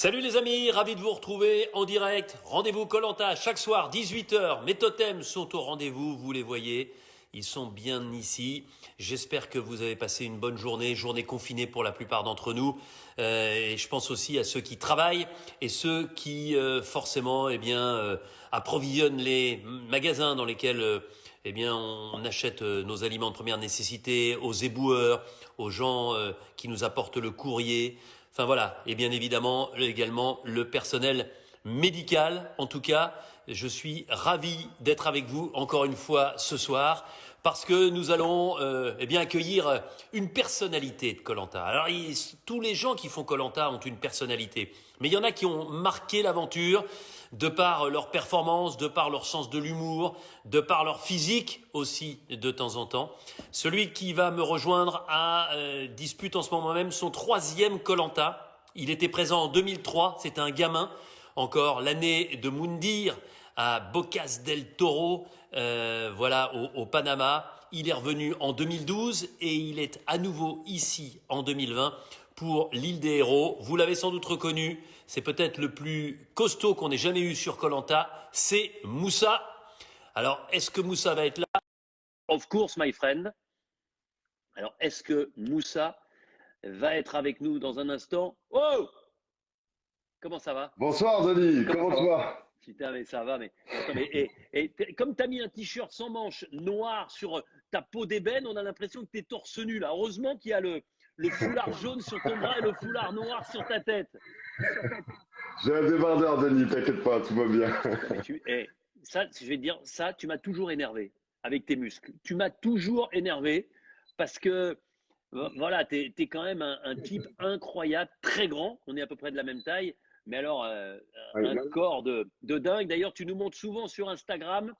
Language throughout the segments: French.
Salut les amis, ravi de vous retrouver en direct. Rendez-vous koh chaque soir 18 heures. Mes totems sont au rendez-vous, vous les voyez. Ils sont bien ici. J'espère que vous avez passé une bonne journée confinée pour la plupart d'entre nous. Et je pense aussi à ceux qui travaillent et ceux qui forcément approvisionnent les magasins dans lesquels on achète nos aliments de première nécessité, aux éboueurs, aux gens qui nous apportent le courrier. Enfin voilà, et bien évidemment également le personnel médical. En tout cas, je suis ravi d'être avec vous encore une fois ce soir parce que nous allons accueillir une personnalité de koh. Alors tous les gens qui font koh ont une personnalité, mais il y en a qui ont marqué l'aventure de par leur performance, de par leur sens de l'humour, de par leur physique aussi de temps en temps. Celui qui va me rejoindre dispute en ce moment même son 3e koh. Il était présent en 2003, c'était un gamin, encore l'année de Moundir à Bocas del Toro, au Panama. Il est revenu en 2012 et il est à nouveau ici en 2020 pour l'île des héros. Vous l'avez sans doute reconnu, c'est peut-être le plus costaud qu'on ait jamais eu sur koh, c'est Moussa. Alors, est-ce que Moussa va être là? Of course, my friend. Alors, est-ce que Moussa va être avec nous dans un instant? Oh! Comment ça va? Bonsoir Denis, comment tu vas? Putain, mais ça va, mais attends, comme tu as mis un t-shirt sans manches noir sur ta peau d'ébène, on a l'impression que tu es torse nu là. Heureusement qu'il y a le foulard jaune sur ton bras et le foulard noir sur ta tête. J'ai un débardeur Denis, t'inquiète pas, tout va bien. Mais ça, je vais te dire, ça, tu m'as toujours énervé avec tes muscles. Tu m'as toujours énervé parce que, voilà, tu es quand même un type incroyable, très grand. On est à peu près de la même taille. Mais alors, un corps de dingue. D'ailleurs, tu nous montres souvent sur Instagram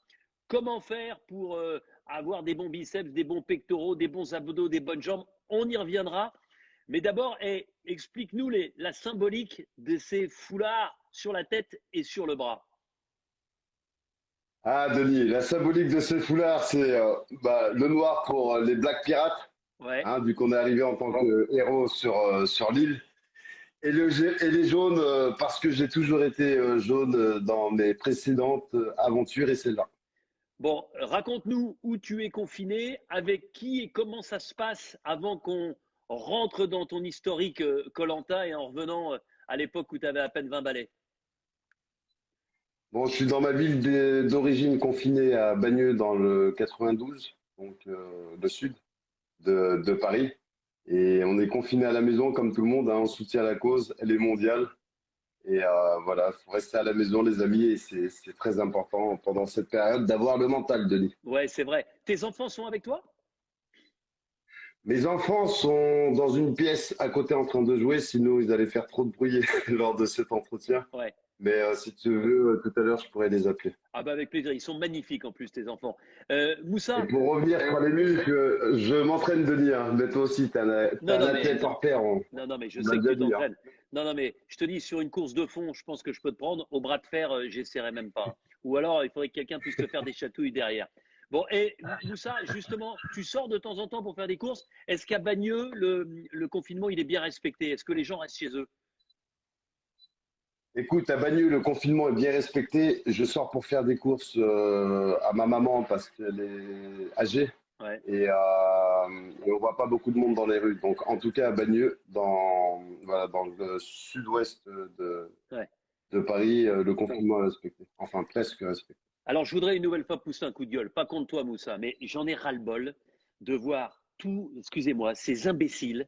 comment faire pour avoir des bons biceps, des bons pectoraux, des bons abdos, des bonnes jambes. On y reviendra. Mais d'abord, explique-nous la symbolique de ces foulards sur la tête et sur le bras. Ah Denis, la symbolique de ce foulard, c'est le noir pour les Black Pirates, Ouais. hein, vu qu'on est arrivé en tant que héros sur l'île. Et les jaunes, parce que j'ai toujours été jaune dans mes précédentes aventures et celle-là. Bon, raconte-nous où tu es confiné, avec qui et comment ça se passe avant qu'on rentre dans ton historique koh et en revenant à l'époque où tu avais à peine 20 balais. Bon, je suis dans ma ville d'origine confinée à Bagneux dans le 92, donc le sud de Paris. Et on est confiné à la maison comme tout le monde, hein, on soutient la cause, elle est mondiale. Et voilà, il faut rester à la maison, les amis, et c'est très important pendant cette période d'avoir le mental, Denis. Ouais, c'est vrai. Tes enfants sont avec toi? Mes enfants sont dans une pièce à côté en train de jouer, sinon ils allaient faire trop de bruit lors de cet entretien. Ouais. Mais si tu veux, tout à l'heure, je pourrais les appeler. Ah bah avec plaisir, ils sont magnifiques en plus tes enfants. Et Moussa? pour revenir sur les muscles, je m'entraîne, Denis, hein, mais toi aussi, t'es Non, un non, athlète hors pair, non, mais je on m'a sais que déjà tu dit. Hein. t'entraînes. Non, non, mais je te dis, sur une course de fond, je pense que je peux te prendre. Au bras de fer, j'essaierai même pas. Ou alors, il faudrait que quelqu'un puisse te faire des chatouilles derrière. Bon, et Moussa, justement, tu sors de temps en temps pour faire des courses. Est-ce qu'à Bagneux, le confinement, il est bien respecté? Est-ce que les gens restent chez eux? Écoute, à Bagneux, le confinement est bien respecté. Je sors pour faire des courses à ma maman parce qu'elle est âgée Ouais, et on voit pas beaucoup de monde dans les rues. Donc, en tout cas, à Bagneux, dans le sud-ouest ouais. de Paris, le confinement est respecté. Enfin, presque respecté. Alors, je voudrais une nouvelle fois pousser un coup de gueule. Pas contre toi, Moussa, mais j'en ai ras-le-bol de voir excusez-moi, ces imbéciles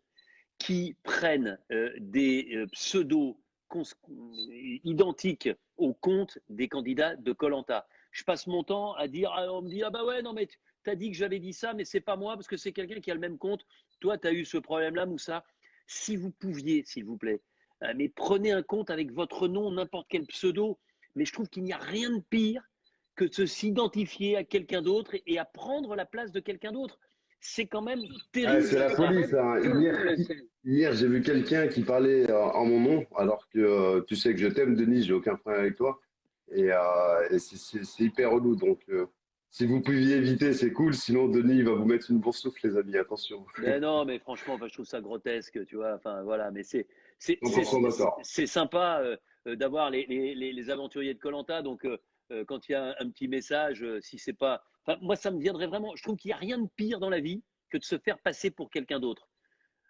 qui prennent des pseudos identiques au compte des candidats de koh. Je passe mon temps à dire, on me dit, ah bah ouais, non mais t'as dit que j'avais dit ça, mais c'est pas moi parce que c'est quelqu'un qui a le même compte. Toi, tu as eu ce problème-là, Moussa. Si vous pouviez, s'il vous plaît, mais prenez un compte avec votre nom, n'importe quel pseudo. Mais je trouve qu'il n'y a rien de pire que de s'identifier à quelqu'un d'autre et à prendre la place de quelqu'un d'autre. C'est quand même Ouais, terrible. c'est la folie, ça. Hein. Hier, j'ai vu quelqu'un qui parlait en mon nom, alors que tu sais que je t'aime, Denis, j'ai aucun problème avec toi. Et c'est hyper relou. Donc, si vous pouviez éviter, c'est cool. Sinon, Denis, il va vous mettre une boursoufle, les amis. Attention. Mais non, mais franchement, enfin, je trouve ça grotesque, tu vois. Enfin, voilà, mais 100% d'accord. c'est sympa d'avoir les aventuriers de koh. Donc, quand il y a un petit message, si c'est pas. Enfin, moi, ça me viendrait vraiment. Je trouve qu'il n'y a rien de pire dans la vie que de se faire passer pour quelqu'un d'autre.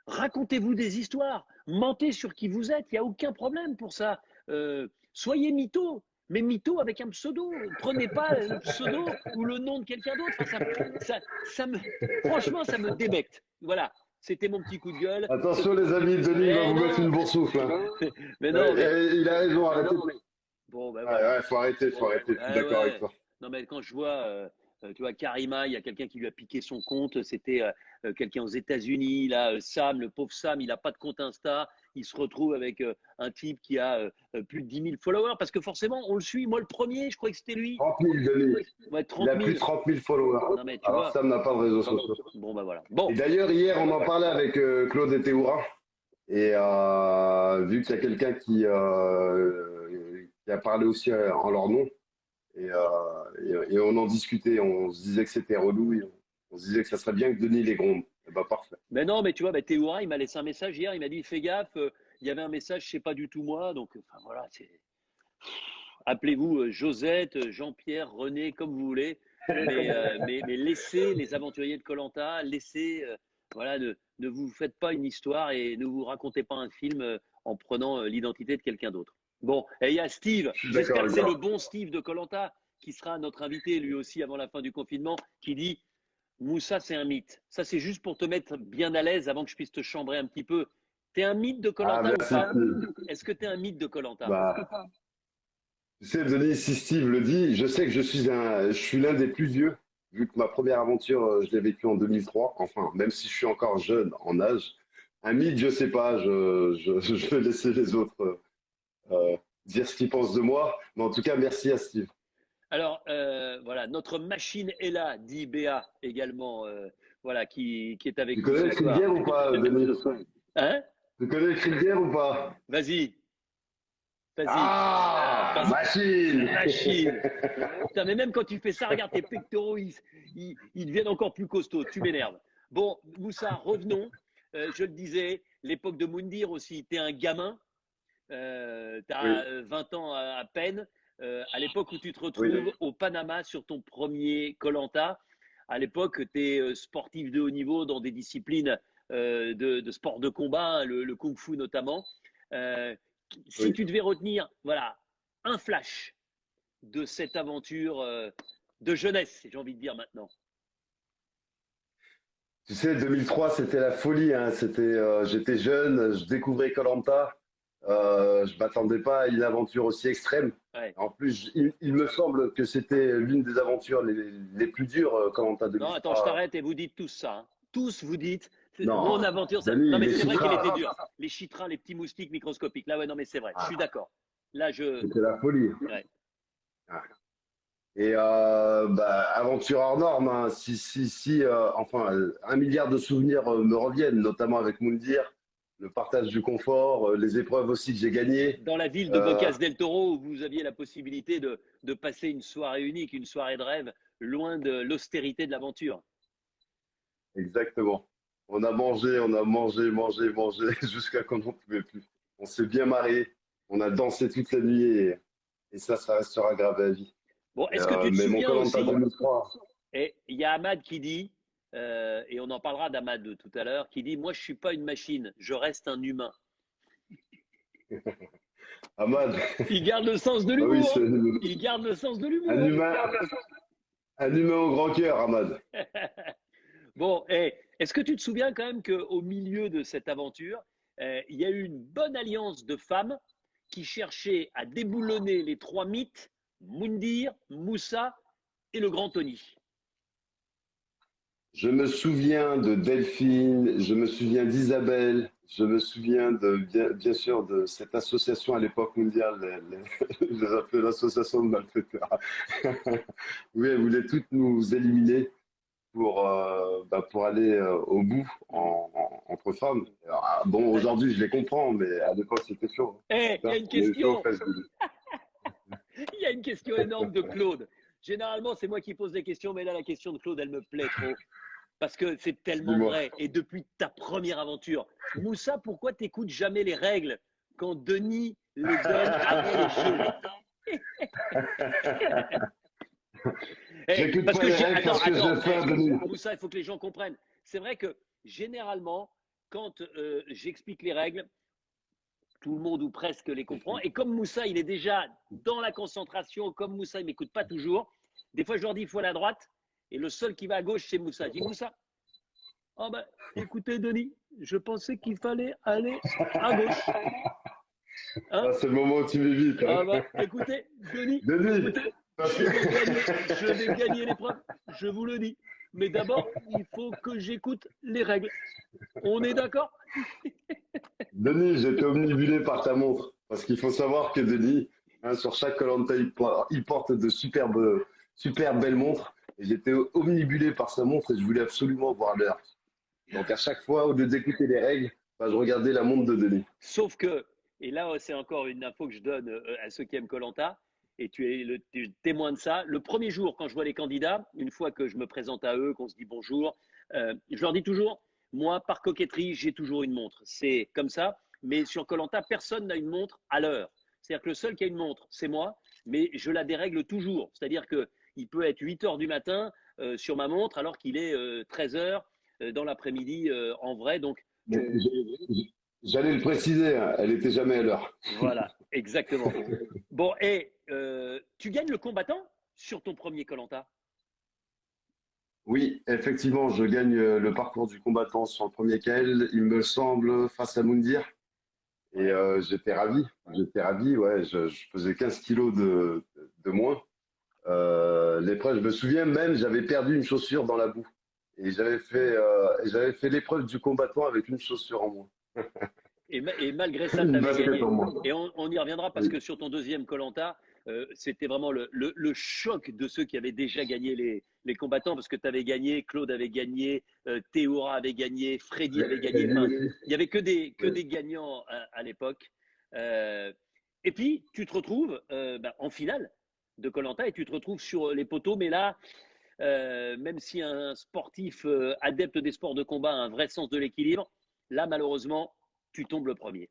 Racontez-vous des histoires, mentez sur qui vous êtes, il n'y a aucun problème pour ça. Soyez mytho, mais mytho avec un pseudo. Prenez pas le pseudo ou le nom de quelqu'un d'autre. Enfin, franchement, ça me débecte. Voilà, c'était mon petit coup de gueule. Attention les amis, Denis va vous mettre une boursoufle. Hein. Mais non, il a raison, arrêtez. Bon, ben voilà. Ouais, faut arrêter, je suis d'accord avec toi. Non, mais quand je vois, tu vois, Karima, il y a quelqu'un qui lui a piqué son compte. C'était quelqu'un aux États-Unis. Là, Sam, le pauvre Sam, il n'a pas de compte Insta. Il se retrouve avec un type qui a plus de 10 000 followers. Parce que forcément, on le suit. Moi, le premier, je croyais que c'était lui. 30 000, Denis. Ouais, 30 il 000. a plus de 30 000 followers. Non, mais tu Alors, vois. Sam n'a pas de réseaux sociaux. Bon, ben voilà. Bon. Et d'ailleurs, hier, on en parlait avec Claude et Théoura. Et vu qu'il y a quelqu'un qui a parlé aussi en leur nom, et on en discutait, on se disait que c'était relou, et on se disait que ça serait bien que Denis les gronde. Et bah, parfait. Mais non, mais tu vois, bah, Théoura, il m'a laissé un message hier, il m'a dit fais gaffe, il y avait un message, je sais pas du tout moi, donc enfin voilà, appelez-vous Josette, Jean-Pierre, René, comme vous voulez, mais laissez les aventuriers de koh, laissez, voilà, ne vous faites pas une histoire et ne vous racontez pas un film en prenant l'identité de quelqu'un d'autre. Bon, et il y a Steve, j'espère que c'est le bon Steve de koh qui sera notre invité lui aussi avant la fin du confinement, qui dit Moussa, c'est un mythe. Ça, c'est juste pour te mettre bien à l'aise avant que je puisse te chambrer un petit peu. T'es un mythe de koh ou pas? Est-ce que t'es un mythe de koh? Bah, tu sais, Denis, si Steve le dit, je sais que je suis l'un des plus vieux, vu que ma première aventure, je l'ai vécue en 2003. Enfin, même si je suis encore jeune en âge. Un mythe, je sais pas, je vais laisser les autres dire ce qu'ils pensent de moi. Mais en tout cas, merci à Steve. Alors, voilà, notre machine est là, dit Béa également, voilà, qui est avec Tu nous connais ce le cri de soir. guerre ou pas, Denis? Hein? Tu connais le cri de guerre ou pas? Vas-y. Ah, machine! Machine! Putain, mais même quand tu fais ça, regarde tes pectoraux, ils deviennent encore plus costauds. Tu m'énerves. Bon, Moussa, revenons. Je le disais, l'époque de Moundir aussi. T'es un gamin. Tu as 20 ans à peine. À l'époque où tu te retrouves au Panama sur ton premier koh, à l'époque, tu es sportif de haut niveau dans des disciplines de sport de combat, le kung-fu notamment. Si tu devais retenir voilà, un flash de cette aventure de jeunesse, j'ai envie de dire maintenant. Tu sais, 2003, c'était la folie. Hein. J'étais jeune, je découvrais koh. Je m'attendais pas à une aventure aussi extrême. Ouais. En plus, il me semble que c'était l'une des aventures les plus dures koh 2003. Non, attends, je t'arrête et vous dites tous ça. Hein. Tous vous dites, non, mon aventure, Denis, non mais c'est vrai qu'elle était dure. Les chitras, les petits moustiques microscopiques. Là, ouais, non mais c'est vrai, je suis d'accord. Là, C'était la folie. Ouais. Et aventure hors norme. Hein. Enfin, 1 milliard de souvenirs me reviennent, notamment avec Moundir, le partage du confort, les épreuves aussi que j'ai gagnées. Dans la ville de Bocas del Toro, où vous aviez la possibilité de passer une soirée unique, une soirée de rêve, loin de l'austérité de l'aventure. Exactement. On a mangé, mangé, jusqu'à quand on ne pouvait plus. On s'est bien marré, on a dansé toute la nuit et ça restera gravé à vie. Bon, est-ce que tu te souviens aussi 2003. Et il y a Ahmad qui dit, et on en parlera d'Ahmad tout à l'heure, qui dit « Moi, je ne suis pas une machine, je reste un humain. » Ahmad. Il garde le sens de l'humour. Ah oui, il garde le sens de l'humour. Un humain au grand cœur, Ahmad. Bon, est-ce que tu te souviens quand même qu'au milieu de cette aventure, il y a eu une bonne alliance de femmes qui cherchaient à déboulonner les trois mythes, Moundir, Moussa et le grand Tony? Je me souviens de Delphine, je me souviens d'Isabelle, je me souviens bien sûr de cette association à l'époque mondiale, je les appelais l'association de malfaiteurs. Oui, elles voulaient toutes nous éliminer pour aller au bout entre femmes. Alors, bon, aujourd'hui, je les comprends, mais à l'époque, c'était chaud. Il y a une question. Il y a une question énorme de Claude. Généralement, c'est moi qui pose les questions, mais là, la question de Claude, elle me plaît trop. parce que c'est tellement Dis-moi. vrai. Et depuis ta première aventure, Moussa, pourquoi t'écoutes jamais les règles quand Denis les donne avant le jeu? J'écoute Parce pas que les règles parce que j'ai peur de lui. Moussa, il faut que les gens comprennent. C'est vrai que généralement, quand j'explique les règles, tout le monde ou presque les comprend. Et comme Moussa, il est déjà dans la concentration, comme Moussa, il m'écoute pas toujours. Des fois, je leur dis, il faut aller à droite. Et le seul qui va à gauche, c'est Moussa. Je dis, Moussa, oh ben, écoutez, Denis, je pensais qu'il fallait aller à gauche. Hein? Ah, c'est le moment où tu m'évites. Ah Hein. ben, écoutez, Denis, Denis, écoutez, parce que- je vais gagner l'épreuve, je vous le dis. Mais d'abord, il faut que j'écoute les règles. On est d'accord? Denis, j'étais omnibulé par ta montre. Parce qu'il faut savoir que Denis, hein, sur chaque koh il porte de super belles montres. Et j'étais omnibulé par sa montre et je voulais absolument voir l'heure. Donc à chaque fois, au lieu d'écouter les règles, bah, je regardais la montre de Denis. Sauf que, et là c'est encore une info que je donne à ceux qui aiment koh, et tu es témoin de ça, le premier jour quand je vois les candidats, une fois que je me présente à eux, qu'on se dit bonjour, je leur dis toujours, moi par coquetterie, j'ai toujours une montre. C'est comme ça, mais sur koh, personne n'a une montre à l'heure. C'est-à-dire que le seul qui a une montre, c'est moi, mais je la dérègle toujours. C'est-à-dire qu'il peut être 8 heures du matin sur ma montre alors qu'il est 13 heures dans l'après-midi en vrai. Donc, Mais j'allais le préciser, hein, elle était jamais à l'heure. voilà, exactement. Bon, et tu gagnes le combattant sur ton premier koh. Oui, effectivement, je gagne le parcours du combattant sur le premier KL, il me semble, face à Moundir. Et Ouais. j'étais ravi. J'étais ravi, ouais. Je faisais 15 kilos de moins. L'épreuve, je me souviens même, j'avais perdu une chaussure dans la boue. Et j'avais fait l'épreuve du combattant avec une chaussure en moins. Et malgré ça, tu Une avais basket gagné. en moins. Et on y reviendra parce Oui. que sur ton deuxième koh, c'était vraiment le choc de ceux qui avaient déjà gagné les combattants parce que tu avais gagné, Claude avait gagné, Théora avait gagné, Freddy avait gagné. Freddy Enfin, aussi. il n'y avait que Oui. des gagnants à l'époque. Euh, et puis, tu te retrouves en finale de koh et tu te retrouves sur les poteaux. Mais là, même si un sportif adepte des sports de combat a un vrai sens de l'équilibre, là, malheureusement, tu tombes le premier.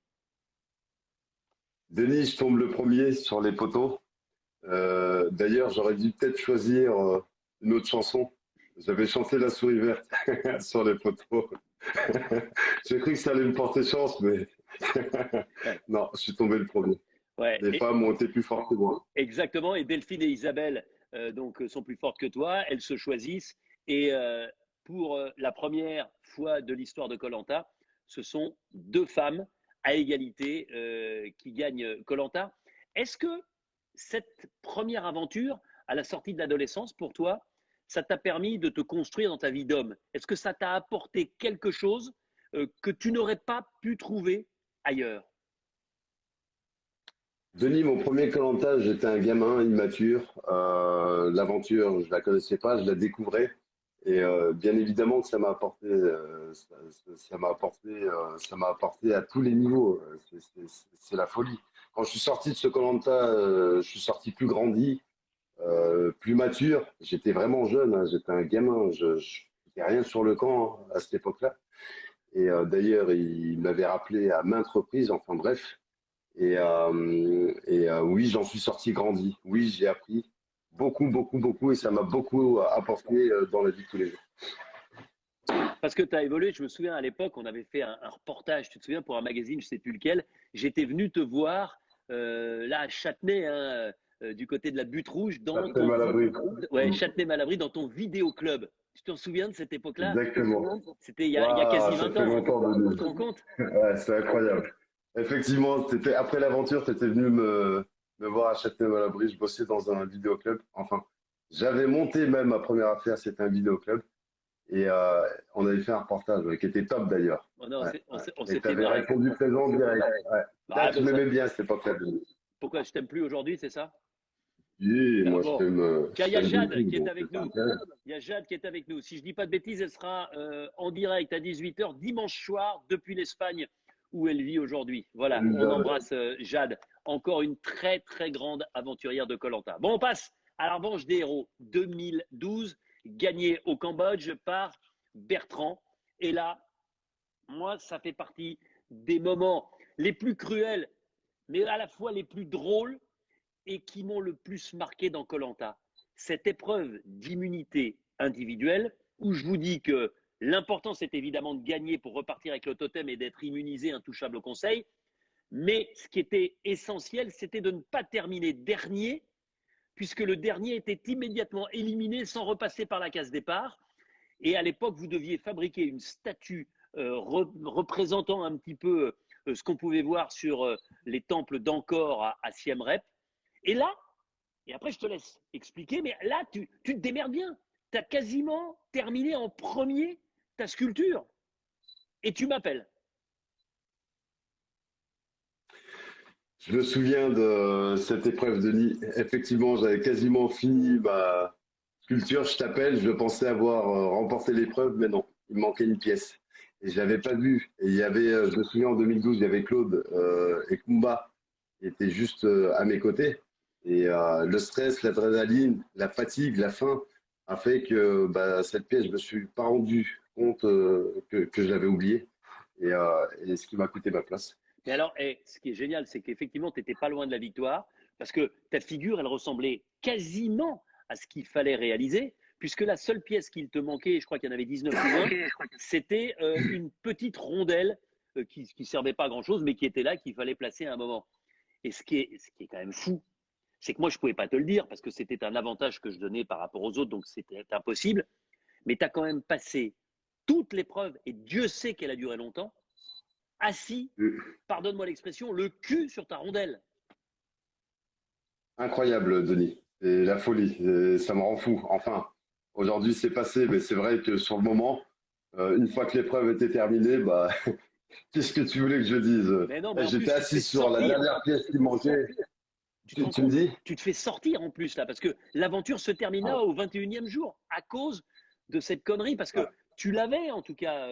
Denis, je tombe le premier sur les poteaux. D'ailleurs, j'aurais dû peut-être choisir une autre chanson. J'avais chanté La souris verte sur les poteaux. J'ai cru que ça allait me porter chance, mais Ouais, non, je suis tombé le premier. ouais, Les femmes ont été plus fortes que moi. exactement. Et Delphine et Isabelle sont plus fortes que toi. Elles se choisissent. Et pour la première fois de l'histoire de koh, ce sont deux femmes à égalité qui gagnent koh. Est-ce que cette première aventure, à la sortie de l'adolescence, pour toi, ça t'a permis de te construire dans ta vie d'homme? Est-ce que ça t'a apporté quelque chose que tu n'aurais pas pu trouver ailleurs? Denis, mon premier koh j'étais un gamin immature. L'aventure, je la connaissais pas, je la découvrais. Et bien évidemment que ça m'a apporté, ça m'a apporté à tous les niveaux. C'est la folie. Quand je suis sorti de ce koh je suis sorti plus grandi, plus mature. J'étais vraiment jeune, hein, j'étais un gamin. Je n'étais rien sur le camp hein, à cette époque-là. Et d'ailleurs, il m'avait rappelé à maintes reprises. Enfin bref. Et oui, j'en suis sorti grandi. Oui, j'ai appris beaucoup, beaucoup, beaucoup, et ça m'a beaucoup apporté dans la vie de tous les jours. Parce que tu as évolué, je me souviens à l'époque, on avait fait un reportage, tu te souviens, pour un magazine, je ne sais plus lequel. J'étais venu te voir là à Châtenay, hein, du côté de la Butte Rouge, Ça dans fait mal à l'abri. ouais, Châtenay-Malabry, dans ton vidéoclub. Tu t'en souviens de cette époque-là? Exactement. C'était il y a Waouh, quasi ça 20 fait ans. longtemps, Tu te Denis. rends compte? Ouais, c'est incroyable. Effectivement, après l'aventure, tu étais venu me voir à Châtenay-Malabry. Je bossais dans un vidéoclub. Enfin, j'avais monté même ma première affaire, c'était un vidéoclub. Et on avait fait un reportage ouais, qui était top d'ailleurs. Oh non, Ouais, ouais. on Et tu s'était avais marré. répondu présent direct. Ouais. Là, Ah, tu ben ça, m'aimais bien à cette époque-là, Denis. pourquoi je t'aime plus aujourd'hui, c'est ça? Oui, Ah moi bon. Tiens, je il y a t'aime Jade beaucoup, qui est donc avec ça nous. intéresse. Il y a Jade qui est avec nous. Si je dis pas de bêtises, elle sera en direct à 18 h dimanche soir depuis l'Espagne où elle vit aujourd'hui. Voilà, Salut, on Jade. embrasse Jade, encore une très très grande aventurière de koh. Bon, on passe à la revanche des héros 2012, gagné au Cambodge par Bertrand. Et là, moi, ça fait partie des moments les plus cruels, mais à la fois les plus drôles et qui m'ont le plus marqué dans koh. Cette épreuve d'immunité individuelle où je vous dis que l'important, c'est évidemment de gagner pour repartir avec le totem et d'être immunisé, intouchable au conseil. Mais ce qui était essentiel, c'était de ne pas terminer dernier, puisque le dernier était immédiatement éliminé sans repasser par la case départ. Et à l'époque, vous deviez fabriquer une statue représentant un petit peu ce qu'on pouvait voir sur les temples d'Angkor à Siem Reap. Et là, et après je te laisse expliquer, mais là, tu te démerdes bien. Tu as quasiment terminé en premier ta sculpture. Et tu m'appelles. Je me souviens de cette épreuve, Denis. Effectivement, j'avais quasiment fini ma sculpture. Je t'appelle, je pensais avoir remporté l'épreuve, mais non, il me manquait une pièce. Et je l'avais pas vue. Et il y avait, je me souviens en 2012, il y avait Claude et Kumba qui étaient juste à mes côtés. Et le stress, l'adrénaline, la fatigue, la faim a fait que bah, cette pièce, je me suis pas rendu compte que je l'avais oubliée. Et ce qui m'a coûté ma place. Mais alors, ce qui est génial, c'est qu'effectivement, tu n'étais pas loin de la victoire, parce que ta figure, elle ressemblait quasiment à ce qu'il fallait réaliser, puisque la seule pièce qu'il te manquait, je crois qu'il y en avait 19 ou 20, c'était une petite rondelle qui ne servait pas à grand-chose, mais qui était là, qu'il fallait placer à un moment. Et ce qui est quand même fou, c'est que moi, je ne pouvais pas te le dire, parce que c'était un avantage que je donnais par rapport aux autres, donc c'était impossible, mais tu as quand même passé toute l'épreuve, et Dieu sait qu'elle a duré longtemps, assis, pardonne-moi l'expression, le cul sur ta rondelle. Incroyable, Denis. C'est la folie. Et ça me rend fou. Enfin, aujourd'hui, c'est passé, mais c'est vrai que sur le moment, une fois que l'épreuve était terminée, bah, qu'est-ce que tu voulais que je dise? Mais non, mais en J'étais plus, tu te fais assis sur la sortir. dernière pièce qui manquait. Tu te rends Tu me compte? dis? Tu te fais sortir en plus là, parce que l'aventure se termina Ah, au 21e jour à cause de cette connerie, parce que ah, tu l'avais en tout cas,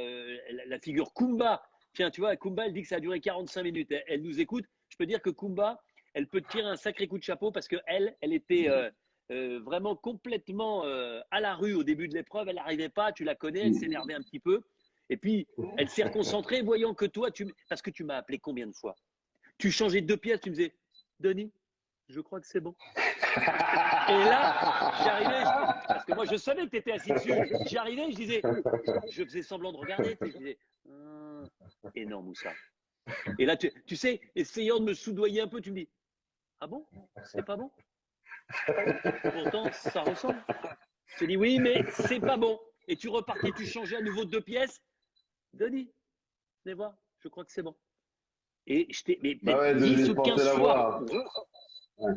la figure Kumba. Tiens, tu vois, Kumba, elle dit que ça a duré 45 minutes. Elle nous écoute. Je peux dire que Kumba, elle peut te tirer un sacré coup de chapeau parce que elle était vraiment complètement à la rue au début de l'épreuve. Elle n'arrivait pas, tu la connais, elle s'énervait un petit peu. Et puis, elle s'est reconcentrée, voyant que toi, parce que tu m'as appelé combien de fois? Tu changeais de deux pièces, tu me disais, Denis, je crois que c'est bon. Et là, j'arrivais, parce que moi je savais que tu étais assis dessus. J'arrivais, je disais, je faisais semblant de regarder, je disais, et non, Moussa. Et là, tu sais, essayant de me soudoyer un peu, tu me dis, ah bon? C'est pas bon? Pourtant, ça ressemble. Je te dis, oui, mais c'est pas bon. Et tu repartais, tu changeais à nouveau de deux pièces. Denis, venez voir, je crois que c'est bon. Et je t'ai, mais bah peut-être ouais, Denis, 10 je ou pensais 15 fois. l'avoir. Ouais.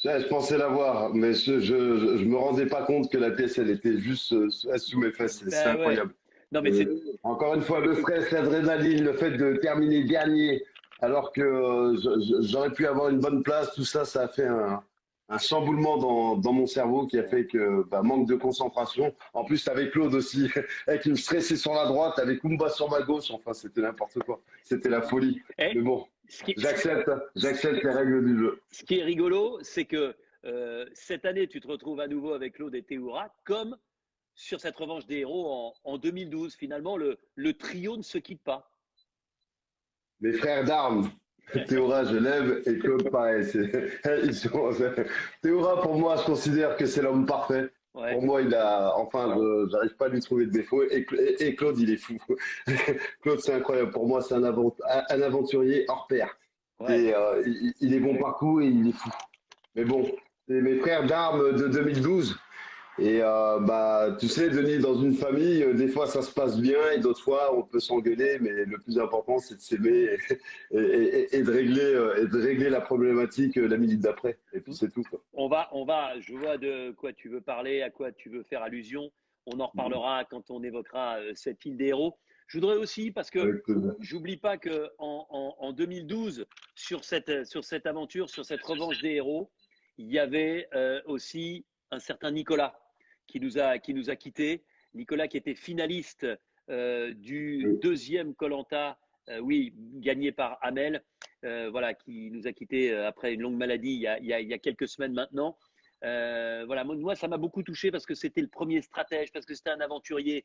Je pensais l'avoir, mais je me rendais pas compte que la pièce, elle était juste sous mes fesses. C'est Ben ouais. incroyable. Non, mais c'est. Encore une fois, le stress, l'adrénaline, le fait de terminer dernier, alors que j'aurais pu avoir une bonne place, tout ça, ça a fait un chamboulement dans mon cerveau qui a fait que bah, manque de concentration. En plus, avec Claude aussi, avec une stressée sur la droite, avec Kumba sur ma gauche, enfin, c'était n'importe quoi. C'était la folie. Eh, Mais bon, ce qui, j'accepte les règles du jeu. ce qui est rigolo, c'est que cette année, tu te retrouves à nouveau avec Claude et Théoura, comme sur cette revanche des héros en 2012. Finalement, le trio ne se quitte pas. Mes frères d'armes, Théora, je lève, et Claude, pareil. Théora, pour moi, je considère que c'est l'homme parfait. Ouais, Pour moi, enfin, j'arrive pas à lui trouver de défaut. Et Claude, il est fou. Claude, c'est incroyable. Pour moi, c'est un aventurier hors pair. ouais. Il est bon partout et il est fou. Mais bon, c'est mes frères d'armes de 2012. Et bah, tu sais, Denis, dans une famille, des fois ça se passe bien et d'autres fois on peut s'engueuler, mais le plus important c'est de s'aimer et de régler la problématique la minute d'après. Et puis c'est tout, quoi. Je vois de quoi tu veux parler, à quoi tu veux faire allusion. On en reparlera quand on évoquera cette île des héros. Je voudrais aussi, parce que Avec plaisir. j'oublie pas que en 2012, sur cette aventure, sur cette revanche des héros, il y avait aussi un certain Nicolas qui nous a quittés. Nicolas qui était finaliste du deuxième koh, oui, gagné par Amel, voilà, qui nous a quittés après une longue maladie il y a quelques semaines maintenant. Voilà, moi, ça m'a beaucoup touché parce que c'était le premier stratège, parce que c'était un aventurier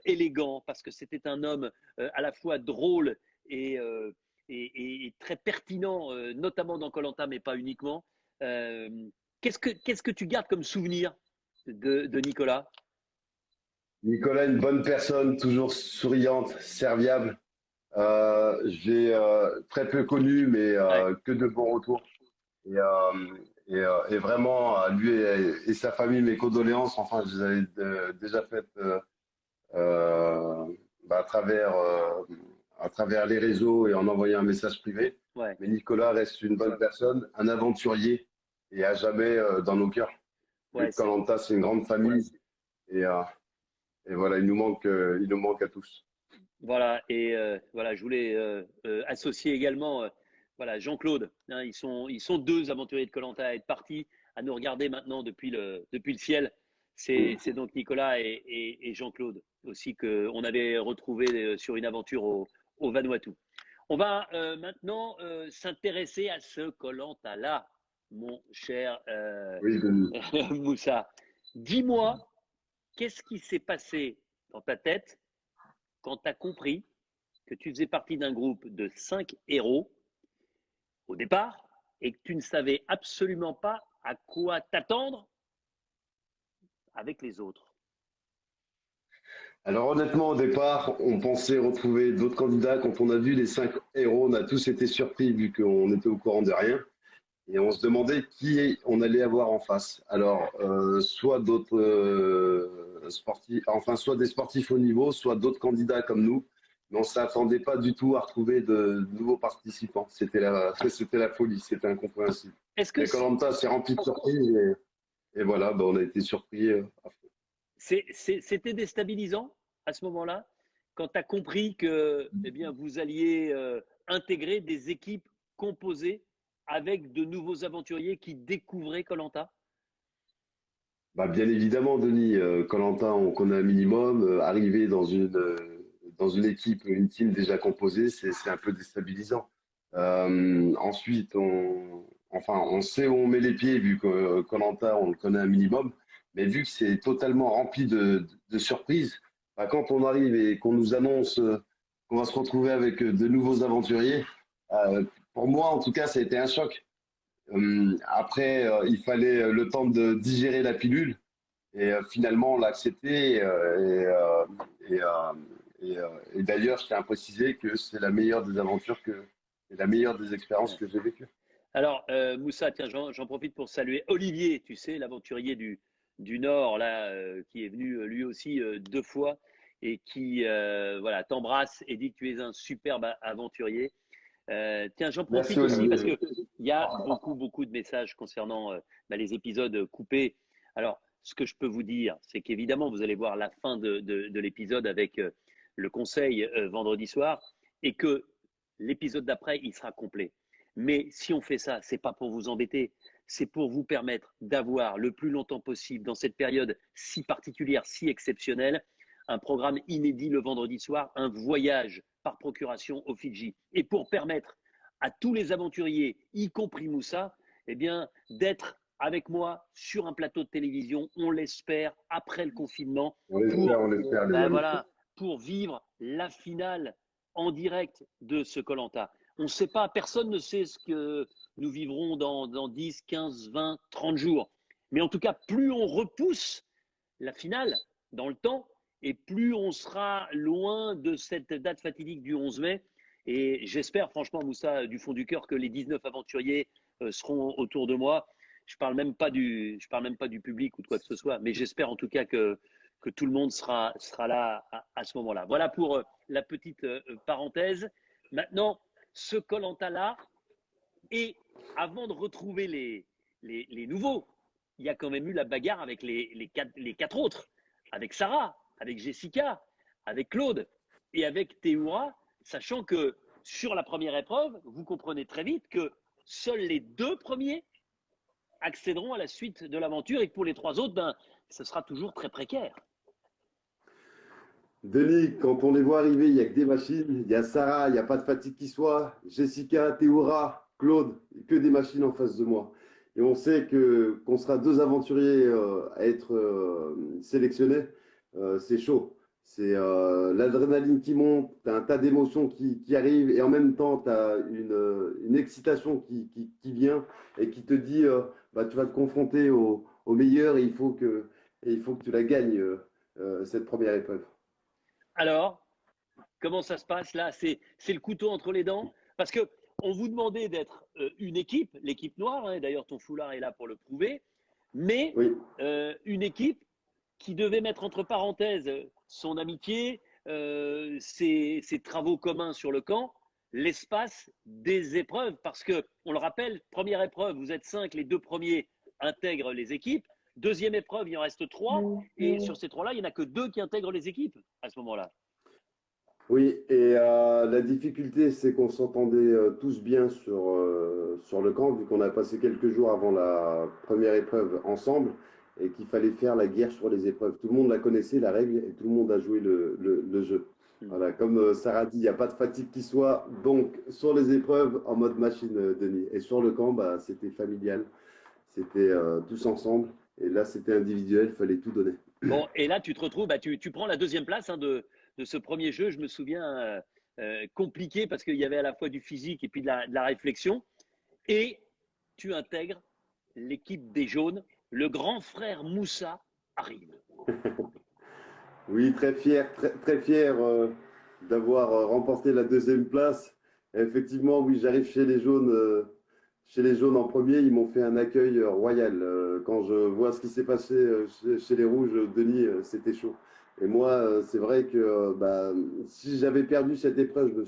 élégant, parce que c'était un homme à la fois drôle et, et très pertinent, notamment dans koh mais pas uniquement. Euh, qu'est-ce que tu gardes comme souvenir de Nicolas? Nicolas, une bonne personne, toujours souriante, serviable. J'ai très peu connu, mais Ouais, que de bons retours. Et, et vraiment, lui et sa famille, mes condoléances. Enfin, je les avais déjà faites euh, bah, à travers les réseaux et en envoyant un message privé. ouais, Mais Nicolas reste une bonne personne, un aventurier et à jamais dans nos cœurs. Vu ouais. que koh c'est une grande famille et, euh, et voilà, il nous manque à tous. Voilà, et voilà, je voulais associer également voilà, Jean-Claude. Hein, ils sont deux aventuriers de koh à être partis, à nous regarder maintenant depuis le ciel. C'est donc Nicolas et Jean-Claude aussi qu'on avait retrouvé sur une aventure au Vanuatu. On va maintenant s'intéresser à ce koh là, mon cher Oui, Denis. Moussa. Dis-moi, qu'est-ce qui s'est passé dans ta tête quand tu as compris que tu faisais partie d'un groupe de 5 héros au départ et que tu ne savais absolument pas à quoi t'attendre avec les autres? Alors honnêtement, au départ, on pensait retrouver d'autres candidats. Quand on a vu les 5 héros, on a tous été surpris vu qu'on était au courant de rien. Et on se demandait qui on allait avoir en face. Alors, soit d'autres sportifs, enfin, soit des sportifs haut niveau, soit d'autres candidats comme nous. Mais on ne s'attendait pas du tout à retrouver de nouveaux participants. C'était la folie, c'était incompréhensible. Est-ce que Mais koh s'est rempli de surprises et voilà, ben, on a été surpris. c'était déstabilisant à ce moment-là quand tu as compris que eh bien, vous alliez intégrer des équipes composées avec de nouveaux aventuriers qui découvraient koh? Bah, bien évidemment, Denis, koh on connaît un minimum. Arriver dans une équipe, une team déjà composée, c'est un peu déstabilisant. Ensuite, on sait où on met les pieds vu que koh on le connaît un minimum. Mais vu que c'est totalement rempli de surprises, bah, quand on arrive et qu'on nous annonce qu'on va se retrouver avec de nouveaux aventuriers, pour moi, en tout cas, ça a été un choc. Après, il fallait le temps de digérer la pilule. Et finalement, on l'a accepté. Et d'ailleurs, je tiens à préciser que c'est la meilleure des aventures et la meilleure des expériences que j'ai vécues. Alors, Moussa, tiens, j'en profite pour saluer Olivier, tu sais, l'aventurier du Nord, là, qui est venu lui aussi 2 fois et qui voilà, t'embrasse et dit que tu es un superbe aventurier. Tiens, j'en Merci profite aussi parce Olivier. que il y a beaucoup de messages concernant les épisodes coupés. Alors, ce que je peux vous dire, c'est qu'évidemment, vous allez voir la fin de l'épisode avec le conseil vendredi soir et que l'épisode d'après, il sera complet. Mais si on fait ça, c'est pas pour vous embêter, c'est pour vous permettre d'avoir le plus longtemps possible dans cette période si particulière, si exceptionnelle, un programme inédit le vendredi soir, un voyage par procuration aux Fidji. Et pour permettre à tous les aventuriers, y compris Moussa, eh bien, d'être avec moi sur un plateau de télévision, on l'espère, après le confinement, On l'espère, les ben amis. voilà, pour vivre la finale en direct de ce koh. On ne sait pas, personne ne sait ce que nous vivrons dans 10, 15, 20, 30 jours. Mais en tout cas, plus on repousse la finale dans le temps, et plus on sera loin de cette date fatidique du 11 mai. Et j'espère franchement, Moussa, du fond du cœur, que les 19 aventuriers seront autour de moi. Je parle même pas du public ou de quoi que ce soit, mais j'espère en tout cas que tout le monde sera là à ce moment-là. Voilà pour la petite parenthèse. Maintenant, ce koh là, et avant de retrouver les nouveaux, il y a quand même eu la bagarre avec les quatre autres, avec Sarah, avec Jessica, avec Claude et avec Théoura, sachant que sur la première épreuve, vous comprenez très vite que seuls les 2 premiers accéderont à la suite de l'aventure et que pour les 3 autres, ben, ce sera toujours très précaire. Denis, quand on les voit arriver, il n'y a que des machines. Il y a Sarah, il n'y a pas de fatigue qui soit. Jessica, Théoura, Claude, que des machines en face de moi. Et on sait que qu'on sera deux aventuriers à être sélectionnés. C'est chaud. C'est l'adrénaline qui monte, tu as un tas d'émotions qui arrivent et en même temps, tu as une excitation qui vient et qui te dit bah, tu vas te confronter au meilleur et il faut que tu la gagnes, cette première épreuve. Alors, comment ça se passe là? C'est le couteau entre les dents? Parce que on vous demandait d'être une équipe, l'équipe noire, hein, d'ailleurs ton foulard est là pour le prouver, mais Oui, une équipe qui devait mettre entre parenthèses son amitié, ses travaux communs sur le camp, l'espace des épreuves, parce que, on le rappelle, première épreuve, vous êtes 5, les 2 premiers intègrent les équipes. Deuxième épreuve, il en reste 3, et sur ces 3-là, il n'y en a que 2 qui intègrent les équipes à ce moment-là. oui, et la difficulté, c'est qu'on s'entendait tous bien sur le camp, vu qu'on a passé quelques jours avant la première épreuve ensemble, et qu'il fallait faire la guerre sur les épreuves. Tout le monde la connaissait, la règle, et tout le monde a joué le jeu. Hmm. Voilà, comme Sarah dit, il n'y a pas de fatigue qui soit, donc sur les épreuves, en mode machine, Denis. Et sur le camp, bah, c'était familial, c'était tous ensemble, et là, c'était individuel, il fallait tout donner. Bon, et là, tu te retrouves, bah, tu prends la deuxième place hein, de ce premier jeu. Je me souviens, compliqué parce qu'il y avait à la fois du physique et puis de la réflexion. Et tu intègres l'équipe des jaunes. Le grand frère Moussa arrive. Oui, très fier, très fier d'avoir remporté la deuxième place. Et effectivement, oui, j'arrive chez les jaunes en premier. Ils m'ont fait un accueil royal. Quand je vois ce qui s'est passé chez les rouges, Denis, c'était chaud. Et moi, c'est vrai que bah, si j'avais perdu cette épreuve, je me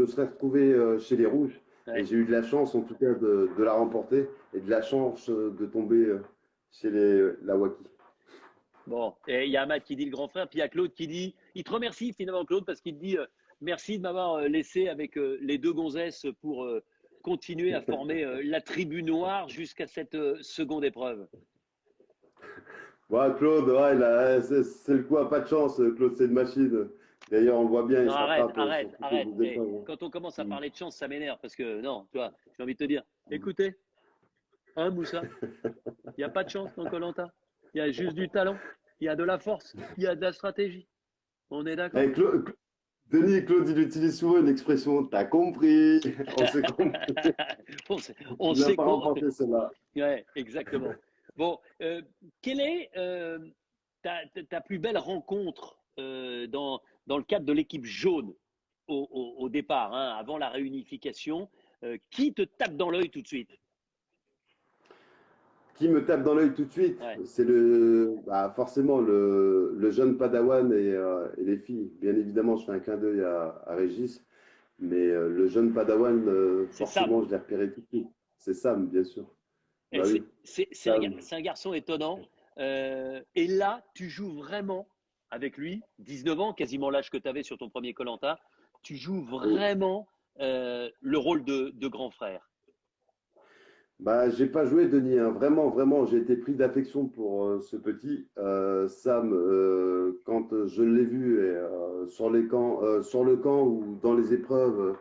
serais retrouvé chez les rouges. Et Ouais. j'ai eu de la chance, en tout cas, de la remporter et de la chance de tomber chez la Waki. Bon, et il y a Ahmad qui dit le grand frère, puis il y a Claude qui dit, il te remercie finalement Claude parce qu'il te dit merci de m'avoir laissé avec les 2 gonzesses pour continuer à former la tribu noire jusqu'à cette seconde épreuve. Ouais, Claude, ouais, c'est le coup à pas de chance. Claude, c'est une machine. D'ailleurs, on le voit bien, il Non, se arrête, rattrape arrête, sur toutes arrête. les Et épreuves. quand on commence à Hein. parler de chance, ça m'énerve parce que non, tu vois, j'ai envie de te dire, Mm. écoutez, hein, Moussa, il n'y a pas de chance dans koh. Il y a juste du talent, il y a de la force, il y a de la stratégie. On est d'accord? Denis et Claude, il utilise souvent une expression, t'as compris, on s'est compris. On Il n'a sait pas qu'on. remporté celle-là. Ouais, exactement. Bon, quelle est ta plus belle rencontre dans le cadre de l'équipe jaune au départ, hein, avant la réunification? Qui te tape dans l'œil tout de suite? Qui me tape dans l'œil tout de suite? Ouais. C'est bah, forcément le jeune Padawan et les filles. Bien évidemment, je fais un clin d'œil à Régis, mais le jeune Padawan, C'est forcément, Sam. je l'ai repéré tout de suite. C'est Sam, bien sûr. Et Bah oui, Sam. c'est un garçon étonnant. Et là, tu joues vraiment avec lui, 19 ans, quasiment l'âge que tu avais sur ton premier koh. Tu joues Oui. vraiment le rôle de grand frère. Bah, j'ai pas joué, Denis, hein. Vraiment, vraiment, j'ai été pris d'affection pour ce petit. Sam, quand je l'ai vu sur le camp ou dans les épreuves,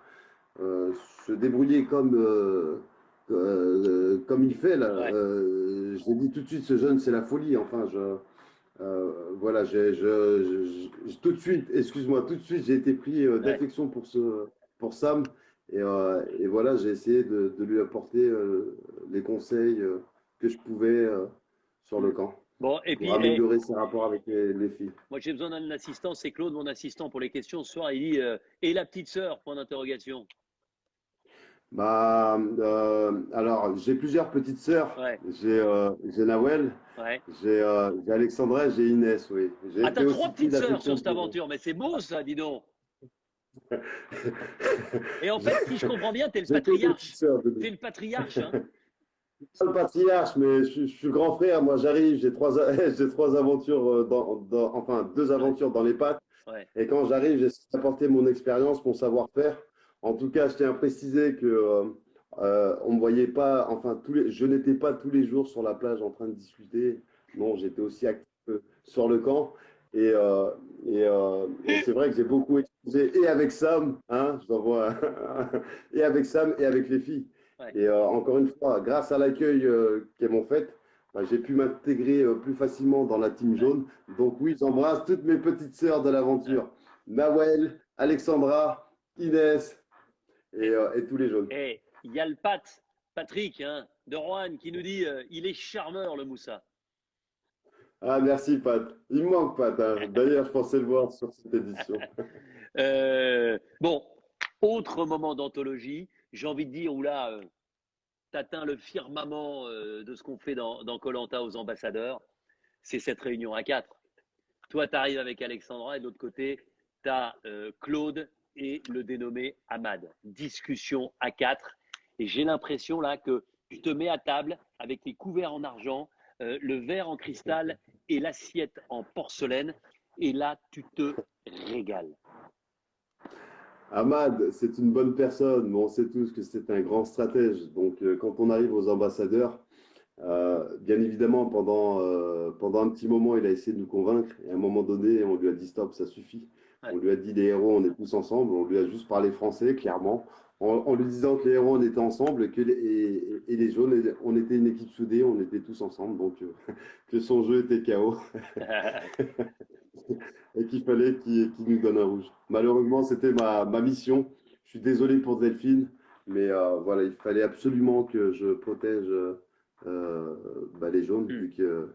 se débrouiller comme il fait là, Ouais, je l'ai dit tout de suite, ce jeune, c'est la folie. Enfin, voilà, tout de suite, excuse-moi, tout de suite, j'ai été pris ouais. d'affection pour Sam. Et voilà, j'ai essayé de lui apporter les conseils que je pouvais sur le Hmm. camp Bon, et pour puis, améliorer ses rapports avec les filles. moi j'ai besoin d'un assistant, c'est Claude, mon assistant pour les questions ce soir. Il dit et la petite sœur, point d'interrogation. Bah, alors, j'ai plusieurs petites sœurs. Ouais, J'ai Nawel, ouais. j'ai Alexandra, j'ai Inès, oui. J'ai Ah, t'as été 3 aussi pris petites sœurs sur d'affection cette pour. aventure, mais c'est beau ça, dis donc. Et en fait, si je comprends bien, t'es le J'ai deux petites patriarche. sœurs, T'es Denis. le patriarche, hein. Pas le patriarche, mais je suis le grand frère. Moi, j'arrive, j'ai trois aventures, enfin, deux Ouais, aventures dans les pattes. ouais. Et quand j'arrive, j'essaie d'apporter mon expérience, mon savoir-faire. En tout cas, je tiens à préciser que on me voyait pas, enfin, je n'étais pas tous les jours sur la plage en train de discuter. Non, j'étais aussi actif sur le camp. Et, euh, et c'est vrai que j'ai beaucoup exposé, et avec Sam, hein, je t'envoie, et avec Sam et avec les filles. Ouais. Et encore une fois, grâce à l'accueil qu'elles m'ont fait, bah, j'ai pu m'intégrer plus facilement dans la team jaune. Donc oui, j'embrasse toutes mes petites sœurs de l'aventure. Nawel, Alexandra, Inès et tous les jaunes. Et il y a le Patrick, hein, de Roanne, qui nous dit il est charmeur, le Moussa. Ah, merci Pat. Il me manque Pat, hein. D'ailleurs, je pensais le voir sur cette édition. Bon, autre moment d'anthologie, j'ai envie de dire où là, t'atteins le firmament de ce qu'on fait dans koh aux ambassadeurs, c'est cette réunion à quatre. Toi, tu arrives avec Alexandra et de l'autre côté, tu as Claude et le dénommé Ahmad. Discussion à quatre. Et j'ai l'impression là que tu te mets à table avec les couverts en argent, le verre en cristal et l'assiette en porcelaine. Et là, tu te régales. Ahmad, c'est une bonne personne, mais on sait tous que c'est un grand stratège. Donc, quand on arrive aux ambassadeurs, bien évidemment, pendant un petit moment, il a essayé de nous convaincre. Et à un moment donné, on lui a dit stop, ça suffit. Ouais. On lui a dit les héros, on est tous ensemble. On lui a juste parlé français, clairement, en lui disant que les héros, on était ensemble et les jaunes, on était une équipe soudée, on était tous ensemble. Donc, que son jeu était KO et qu'il fallait qu'il nous donne un rouge. Malheureusement, c'était ma mission. Je suis désolé pour Delphine, mais voilà, il fallait absolument que je protège les jaunes, vu que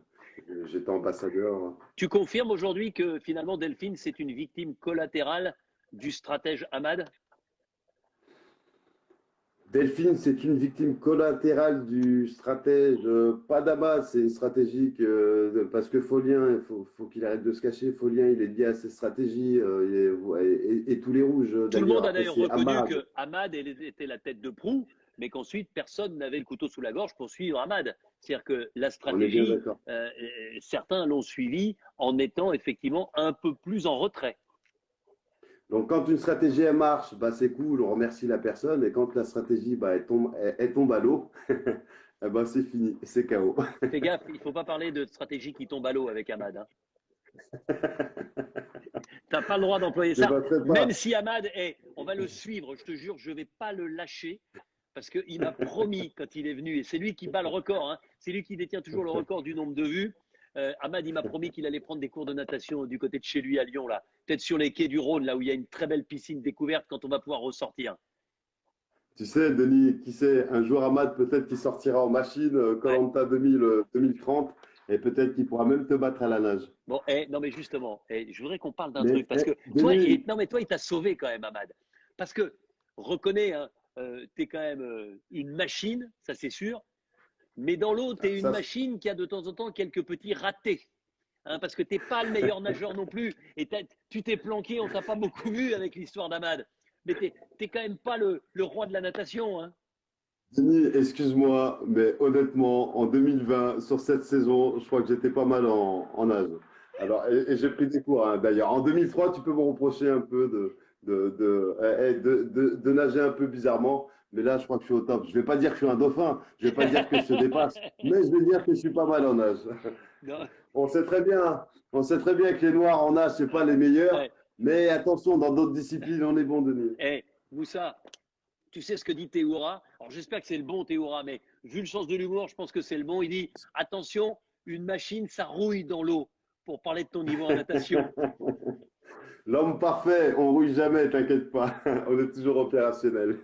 j'étais ambassadeur. Tu confirmes aujourd'hui que finalement Delphine, c'est une victime collatérale du stratège Ahmad? Delphine, c'est une victime collatérale du stratège, pas d'Abat, c'est stratégique, parce que Folien, faut qu'il arrête de se cacher. Folien, il est lié à ses stratégies, et tous les rouges, Tout le d'ailleurs. monde a Après, d'ailleurs c'est reconnu Ahmad. que Ahmad était la tête de proue, mais qu'ensuite personne n'avait le couteau sous la gorge pour suivre Ahmad. C'est-à-dire que la On est bien stratégie, d'accord. certains l'ont suivi en étant effectivement un peu plus en retrait. Donc, quand une stratégie elle marche, bah, c'est cool, on remercie la personne. Et quand la stratégie elle tombe à l'eau, eh ben, c'est fini, c'est KO. Fais gaffe, il ne faut pas parler de stratégie qui tombe à l'eau avec Ahmad. Hein. T'as pas le droit d'employer Je ne ça. passerai Même pas. si Ahmad est, on va le suivre, je te jure, je vais pas le lâcher parce qu'il m'a promis quand il est venu, et c'est lui qui bat le record, hein, c'est lui qui détient toujours le record du nombre de vues. Ahmad, il m'a promis qu'il allait prendre des cours de natation du côté de chez lui à Lyon, là, peut-être sur les quais du Rhône, là où il y a une très belle piscine découverte quand on va pouvoir ressortir. Tu sais, Denis, qui sait, un jour Ahmad, peut-être qu'il sortira en machine, Ouais. Koh-Lanta 2030, et peut-être qu'il pourra même te battre à la nage. Bon, non mais justement, je voudrais qu'on parle d'un truc Mais, parce que toi, Denis, non mais toi, il t'a sauvé quand même, Ahmad, parce que reconnais, hein, t'es quand même une machine, ça c'est sûr. Mais dans l'eau, tu es une ça, machine qui a de temps en temps quelques petits ratés. Hein, parce que tu n'es pas le meilleur nageur non plus. Et tu t'es planqué, on t'a pas beaucoup vu avec l'histoire d'Ahmad. Mais tu n'es quand même pas le roi de la natation. Hein. Denis, excuse-moi, mais honnêtement, en 2020, sur cette saison, je crois que j'étais pas mal en nage. Alors, et j'ai pris des cours, hein, d'ailleurs. En 2003, tu peux me reprocher un peu de nager un peu bizarrement, mais là, je crois que je suis au top. Je vais pas dire que je suis un dauphin, je vais pas dire que je te dépasse, mais je vais dire que je suis pas mal en nage. Non. On sait très bien que les Noirs en nage, c'est pas les meilleurs, Ouais. mais attention, dans d'autres disciplines, on est bon, Denis. Moussa, tu sais ce que dit Théoura. Alors j'espère que c'est le bon Théoura, mais vu le sens de l'humour, je pense que c'est le bon. Il dit attention, une machine, ça rouille dans l'eau pour parler de ton niveau en natation. L'homme parfait, on rouille jamais, t'inquiète pas. On est toujours opérationnel.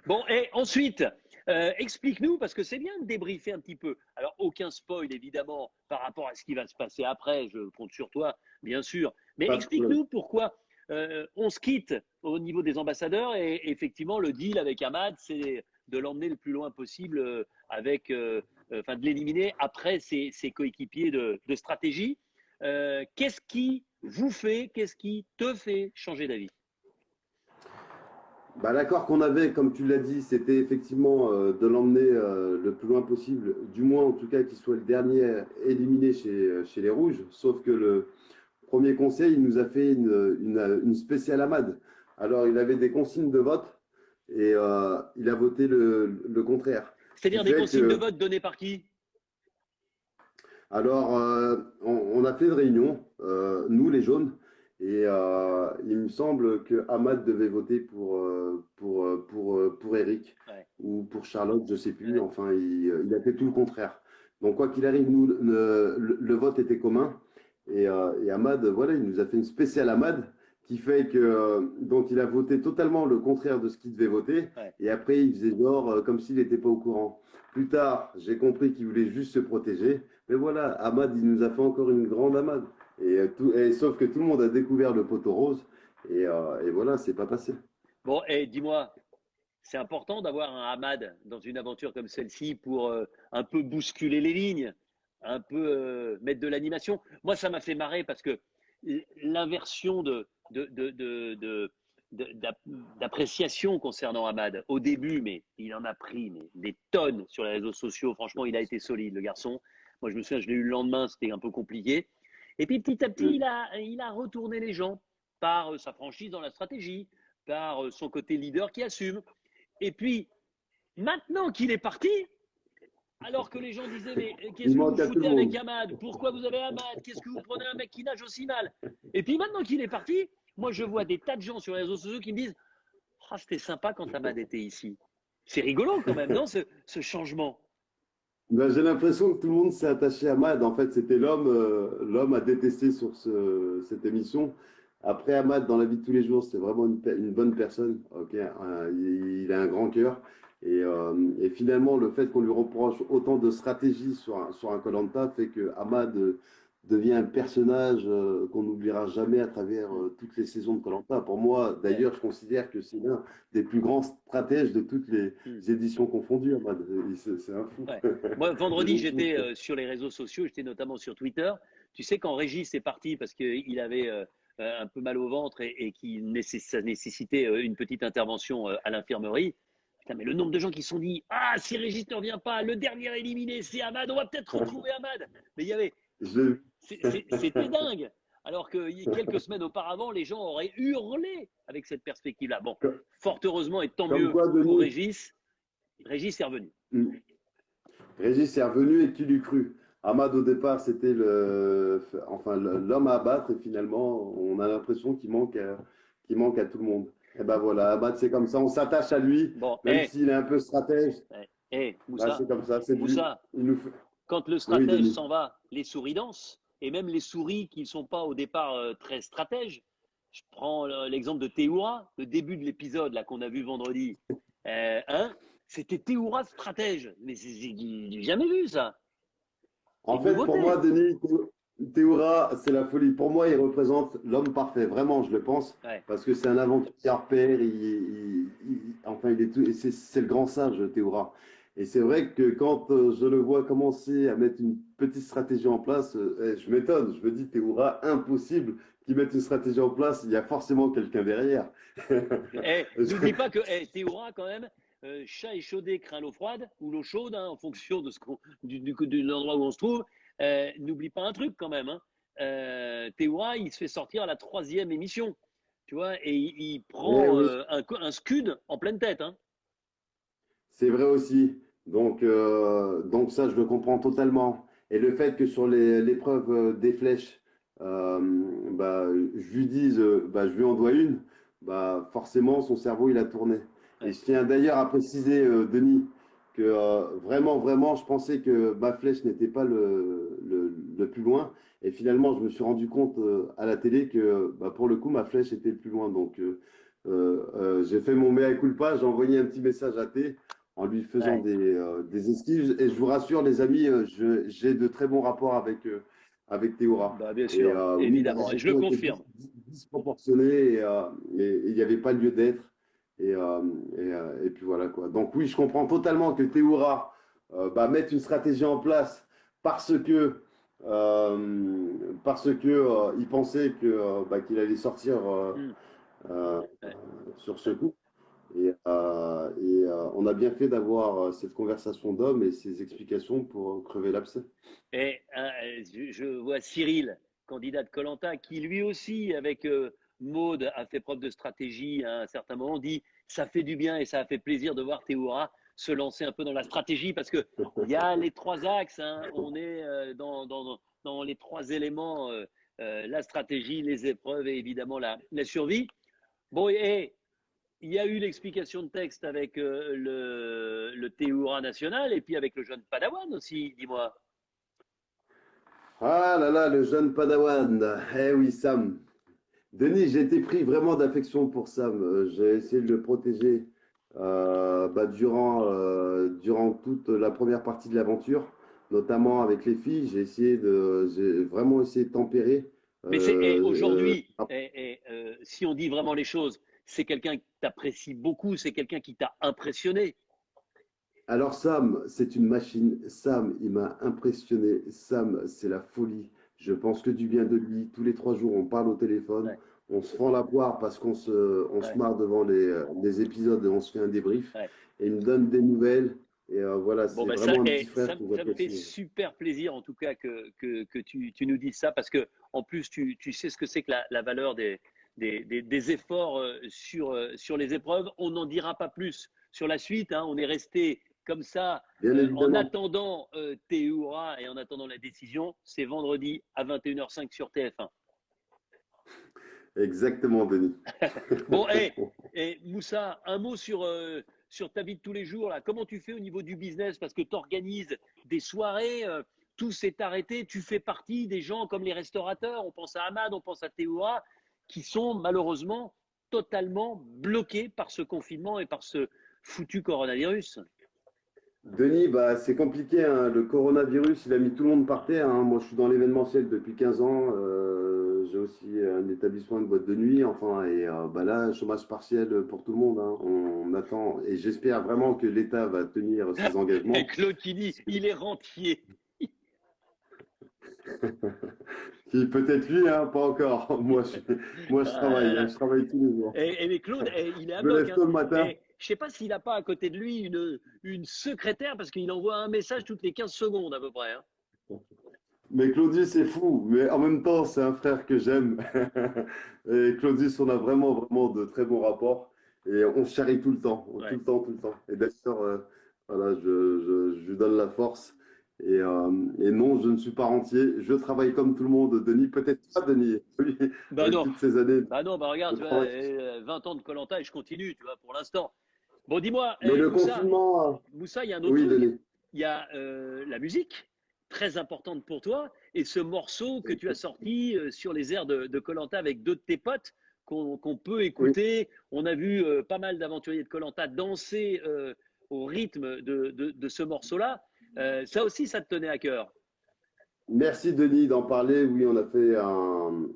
Bon, et ensuite, explique-nous, parce que c'est bien de débriefer un petit peu. Alors, aucun spoil, évidemment, par rapport à ce qui va se passer après, je compte sur toi, bien sûr. Mais Pas de problème. explique-nous pourquoi on se quitte au niveau des ambassadeurs et effectivement, le deal avec Ahmad, c'est de l'emmener le plus loin possible enfin, de l'éliminer après ses coéquipiers de stratégie. Qu'est-ce qui te fait changer d'avis? Bah, l'accord qu'on avait, comme tu l'as dit, c'était effectivement de l'emmener le plus loin possible, du moins en tout cas qu'il soit le dernier éliminé chez les Rouges. Sauf que le premier conseil, il nous a fait une spéciale Ahmad. Alors il avait des consignes de vote et il a voté le contraire. Ce qui C'est-à-dire des fait consignes de que vote données par qui? Alors, on a fait une réunion, nous les jaunes, et il me semble que Ahmad devait voter pour Eric Ouais, ou pour Charlotte, je sais plus. ouais. Enfin, il a fait tout le contraire. Donc, quoi qu'il arrive, nous, le vote était commun. Et Ahmad, voilà, il nous a fait une spéciale Ahmad qui fait que, donc, il a voté totalement le contraire de ce qu'il devait voter. Ouais. Et après, il faisait genre comme s'il n'était pas au courant. Plus tard, j'ai compris qu'il voulait juste se protéger. Mais voilà, Ahmad, il nous a fait encore une grande Ahmad. Sauf que tout le monde a découvert le poteau rose. Et voilà, c'est pas passé. Bon, et dis-moi, c'est important d'avoir un Ahmad dans une aventure comme celle-ci pour un peu bousculer les lignes, un peu mettre de l'animation. Moi, ça m'a fait marrer parce que l'inversion d'appréciation concernant Ahmad au début, mais il en a pris des tonnes sur les réseaux sociaux. Franchement, il a été solide, le garçon. Moi, je me souviens, je l'ai eu le lendemain, c'était un peu compliqué. Et puis, petit à petit, il a retourné les gens par sa franchise dans la stratégie, par son côté leader qui assume. Et puis, maintenant qu'il est parti, alors que les gens disaient, mais qu'est-ce Il que vous manque à tout le foutez avec monde. Ahmad? Pourquoi vous avez Ahmad? Qu'est-ce que vous prenez un mec qui nage aussi mal? Et puis maintenant qu'il est parti, moi je vois des tas de gens sur les réseaux sociaux qui me disent, ah, c'était sympa quand Ahmad était ici. C'est rigolo quand même, non, ce changement? Ben, j'ai l'impression que tout le monde s'est attaché à Ahmad. En fait, c'était l'homme à détester sur cette émission. Après, Ahmad, dans la vie de tous les jours, c'est vraiment une bonne personne. Ok, il a un grand cœur. Et finalement, le fait qu'on lui reproche autant de stratégie sur un koh fait que Ahmad devient un personnage qu'on n'oubliera jamais à travers toutes les saisons de koh. Pour moi, d'ailleurs, je considère que c'est l'un des plus grands stratèges de toutes les éditions confondues, Ahmad. C'est un fou. Ouais. Moi, vendredi, j'étais sur les réseaux sociaux, j'étais notamment sur Twitter. Tu sais, quand Régis est parti parce qu'il avait un peu mal au ventre et ça nécessitait une petite intervention à l'infirmerie. Putain, mais le nombre de gens qui se sont dit, ah, si Régis ne revient pas, le dernier éliminé, c'est Ahmad, on va peut-être retrouver Ahmad. Mais il y avait, c'était dingue. Alors que quelques semaines auparavant, les gens auraient hurlé avec cette perspective-là. Bon, fort heureusement et tant Comme mieux quoi, pour Denis, Régis, Régis est revenu. Régis est revenu et qui l'eût cru? Ahmad, au départ, c'était l'homme à abattre et finalement, on a l'impression qu'il manque à tout le monde. Et ben voilà, Ahmad, c'est comme ça, on s'attache à lui, Bon, même s'il est un peu stratège. Bah, Moussa, c'est comme ça, c'est lui. Moussa, Il nous fait... quand le Oui, stratège Denis. s'en va, les souris dansent, et même les souris qui ne sont pas au départ très stratèges. Je prends l'exemple de Théoura, le début de l'épisode là qu'on a vu vendredi. C'était Théoura stratège. Mais j'ai jamais vu ça. C'est En une fait, pour moi, nouveauté. Denis, Théoura, c'est la folie. Pour moi, il représente l'homme parfait, vraiment, je le pense, Ouais. parce que c'est un aventurier hors pair. Enfin, il est tout, et c'est le grand sage, Théoura. Et c'est vrai que quand je le vois commencer à mettre une petite stratégie en place, je m'étonne. Je me dis, Théoura, impossible qu'il mette une stratégie en place. Il y a forcément quelqu'un derrière. N'oublie pas que Théoura, quand même, chat échaudé craint l'eau froide ou l'eau chaude, hein, en fonction de l'endroit où on se trouve. N'oublie pas un truc quand même. Hein. Théoura, il se fait sortir à la troisième émission. Tu vois, et il Eh prend oui. un scud en pleine tête. Hein. C'est vrai aussi. Donc ça, je le comprends totalement. Et le fait que sur l'épreuve des flèches, bah, je lui dise, bah, je lui en dois une, bah, forcément, son cerveau, il a tourné. Et Ouais. je tiens d'ailleurs à préciser, Denis, que vraiment, vraiment, je pensais que ma flèche n'était pas le plus loin. Et finalement, je me suis rendu compte à la télé que bah, pour le coup, ma flèche était le plus loin. Donc, j'ai fait mon mea culpa, j'ai envoyé un petit message à T en lui faisant Ouais. des esquives. Et je vous rassure, les amis, j'ai de très bons rapports avec Théora. Bah, bien Et sûr, oui, la évidemment. Et je le réaction était confirme. disproportionnée et il n'y avait pas lieu d'être. Et puis voilà quoi. Donc oui, je comprends totalement que Théora bah, mette une stratégie en place parce que il pensait bah, qu'il allait sortir Hmm. euh, Ouais. sur ce coup. On a bien fait d'avoir cette conversation d'hommes et ces explications pour crever l'abcès. Et je vois Cyril, candidat de Colanta, qui lui aussi, avec Maude, a fait preuve de stratégie à un certain moment, dit ça fait du bien et ça a fait plaisir de voir Théoura se lancer un peu dans la stratégie parce que il y a les trois axes, hein, on est dans les trois éléments, la stratégie, les épreuves et évidemment la survie. Bon, et il y a eu l'explication de texte avec le Théoura national et puis avec le jeune Padawan aussi, dis-moi. Ah là là, le jeune Padawan. Eh oui, Sam. Denis, j'ai été pris vraiment d'affection pour Sam. J'ai essayé de le protéger durant toute la première partie de l'aventure, notamment avec les filles. J'ai vraiment essayé de tempérer. Mais c'est Euh, aujourd'hui, si on dit vraiment les choses, c'est quelqu'un que tu apprécies beaucoup, c'est quelqu'un qui t'a impressionné. Alors Sam, c'est une machine. Sam, il m'a impressionné. Sam, c'est la folie. Je pense que du bien de lui. Tous les 3 jours, on parle au téléphone. Ouais, On se fend la poire parce on se ouais, marre devant les épisodes et on se fait un débrief. ouais. Et il me donne des nouvelles. Et voilà, Bon, c'est bah ça, vraiment un petit frère que ça me fait j'apprécie. super plaisir en tout cas que tu nous dises ça parce que en plus tu sais ce que c'est que la valeur des efforts sur les épreuves. On n'en dira pas plus sur la suite. Hein. On est resté comme ça Bien en évidemment. attendant Théoura et en attendant la décision. C'est vendredi à 21h05 sur TF1. Exactement, Denis. Bon, Moussa, un mot sur ta vie de tous les jours. Là. Comment tu fais au niveau du business? Parce que tu organises des soirées, tout s'est arrêté. Tu fais partie des gens comme les restaurateurs. On pense à Ahmad, on pense à Théoura, qui sont malheureusement totalement bloqués par ce confinement et par ce foutu coronavirus. Denis, bah, c'est compliqué, hein. Le coronavirus, il a mis tout le monde par terre, hein. Moi, je suis dans l'événementiel depuis 15 ans. J'ai aussi un établissement, une boîte de nuit. Enfin, et bah là, chômage partiel pour tout le monde, hein. On attend. Et j'espère vraiment que l'État va tenir ses Et engagements. Claude qui dit, il est rentier. Qui peut-être lui, hein, pas encore. Moi, je Ah là travaille, hein. là. Je travaille tous les jours. Mais Claude, il est à Je me bloc. lève Hein. tôt le matin. Je sais pas s'il n'a pas à côté de lui une secrétaire parce qu'il envoie un message toutes les 15 secondes à peu près. Hein. Mais Claudius, c'est fou. Mais en même temps, c'est un frère que j'aime. Et Claudius, on a vraiment, vraiment de très bons rapports. Et on se charrie tout le temps, tout Ouais. le temps, tout le temps. Et d'ailleurs, voilà, je lui donne la force. Et non, je ne suis pas rentier. Je travaille comme tout le monde. Denis, peut-être pas Denis, lui, Bah avec non, toutes ces années bah non, bah de regarde, tu vois, travail. 20 ans de Colanta et je continue, tu vois, pour l'instant. Bon, dis-moi, Mais le Moussa, confinement, Moussa, il y a un autre oui, truc. Denis. Il y a la musique, très importante pour toi, et ce morceau que tu as sorti sur les airs de Colanta avec deux de tes potes qu'on peut Oui. écouter. On a vu pas mal d'aventuriers de Colanta danser au rythme de ce morceau-là. Ça aussi, ça te tenait à cœur. Merci Denis d'en parler. Oui, on a fait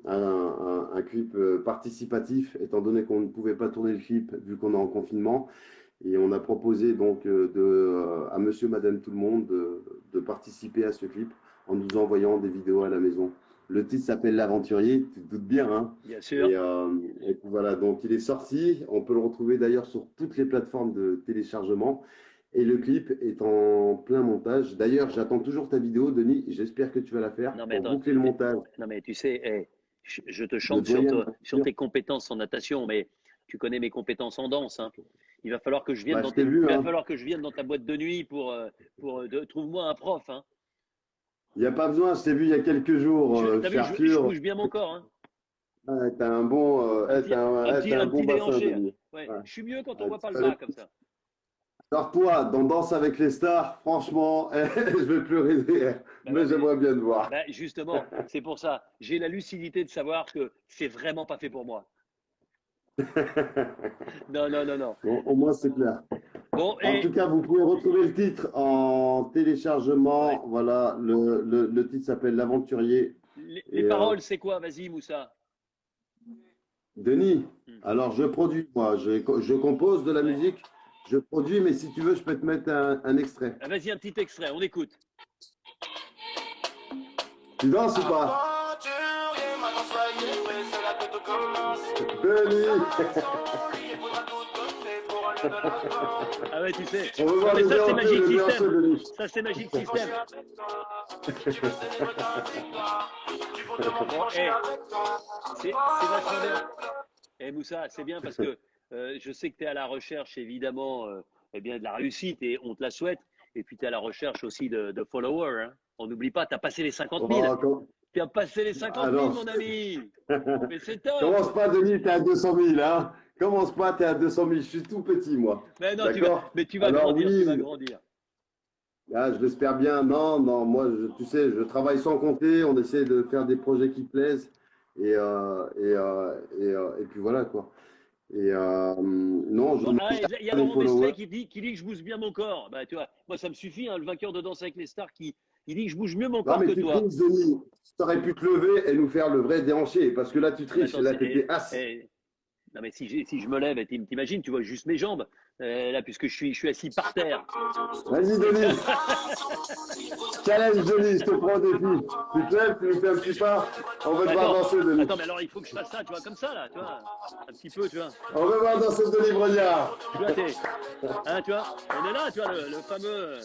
un clip participatif, étant donné qu'on ne pouvait pas tourner le clip vu qu'on est en confinement. Et on a proposé donc à monsieur, madame, tout le monde de participer à ce clip en nous envoyant des vidéos à la maison. Le titre s'appelle L'Aventurier, tu te doutes bien, hein. Bien sûr. Et puis voilà, donc il est sorti. On peut le retrouver d'ailleurs sur toutes les plateformes de téléchargement. Et le clip est en plein montage. D'ailleurs, j'attends toujours ta vidéo, Denis. J'espère que tu vas la faire Non mais pour attends, boucler le montage non mais tu sais, je te de chante Doyen sur Nature. tes compétences en natation, mais tu connais mes compétences en danse. Hein. Il va falloir que je vienne Bah, je t'ai il vu, va hein. falloir que je vienne dans ta boîte de nuit trouve-moi un prof. Hein. Il n'y a pas besoin, je t'ai vu il y a quelques jours T'as chez vu, je Arthur. bouge bien mon corps. Hein. Ah, t'as un bon, t'as un Un bon petit bassin, déhanché. Denis. Ouais, Ouais. je suis mieux quand on Ouais, voit pas le tu vas bas aller- comme ça. Alors toi, dans Danse avec les stars, franchement, je vais pleurer derrière. Bah Mais ouais, mais j'aimerais bien te voir. justement, c'est pour ça. J'ai la lucidité de savoir que c'est vraiment pas fait pour moi. Non, non, non, non. Bon, au moins, c'est clair. Bon, En tout cas, vous pouvez retrouver le titre en ouais. téléchargement. Voilà, le titre s'appelle L'Aventurier. Les Et paroles, c'est quoi? Vas-y, Moussa. Denis, Hmm. alors je produis, moi, je compose de la Ouais. musique, je produis, mais si tu veux, je peux te mettre un extrait. Ah, vas-y, un petit extrait, on écoute. Tu danses ou pas? Denis, Ah ouais, tu sais. on veut Non, voir mais le ça, c'est déhanché, Magic le déhanché, System. Denis. Ça, c'est Magic System. Bon, c'est vachement bien. Moussa, c'est bien parce que je sais que tu es à la recherche, évidemment, eh bien, de la réussite et on te la souhaite. Et puis, tu es à la recherche aussi de followers. Hein. On n'oublie pas, tu as passé les 50 000. Oh, Tu as passé les 50 000, alors, mon ami. Mais c'est top. commence pas, Denis, t'es à 200 000, hein? Commence pas, t'es à 200 000, je suis tout petit, moi. Mais non, D'accord? mais tu vas Alors grandir, tu vas oui, grandir. Ah, je l'espère bien. Non, non, moi, tu sais, je travaille sans compter. On essaie de faire des projets qui plaisent. Et puis voilà, quoi. Non, je Bon, ne ah, cherche il y a pas des Laurent Destlet followers. qui dit que je bouge bien mon corps. Bah, tu vois, moi, ça me suffit, hein, le vainqueur de Danse avec les stars qui il dit que je bouge mieux mon Non, corps mais que tu toi. triches, Denis. Tu aurais pu te lever et nous faire le vrai déhanché. Parce que là, tu Non, mais triches. attends, Là, tu étais assis. non, mais si je me lève, t'imagines, tu vois juste mes jambes, là, puisque je suis assis par terre. Vas-y, Denis. Challenge, Denis. Je te prends au défi. Tu te lèves, tu nous fais un petit pas. On veut te voir Attends, danser, Denis. attends, mais alors il faut que je fasse ça, tu vois, comme ça, là, tu vois, un petit peu, tu vois. On veut voir danser Denis Brognard. Tu vois, tu vois, on est là, tu vois, le fameux.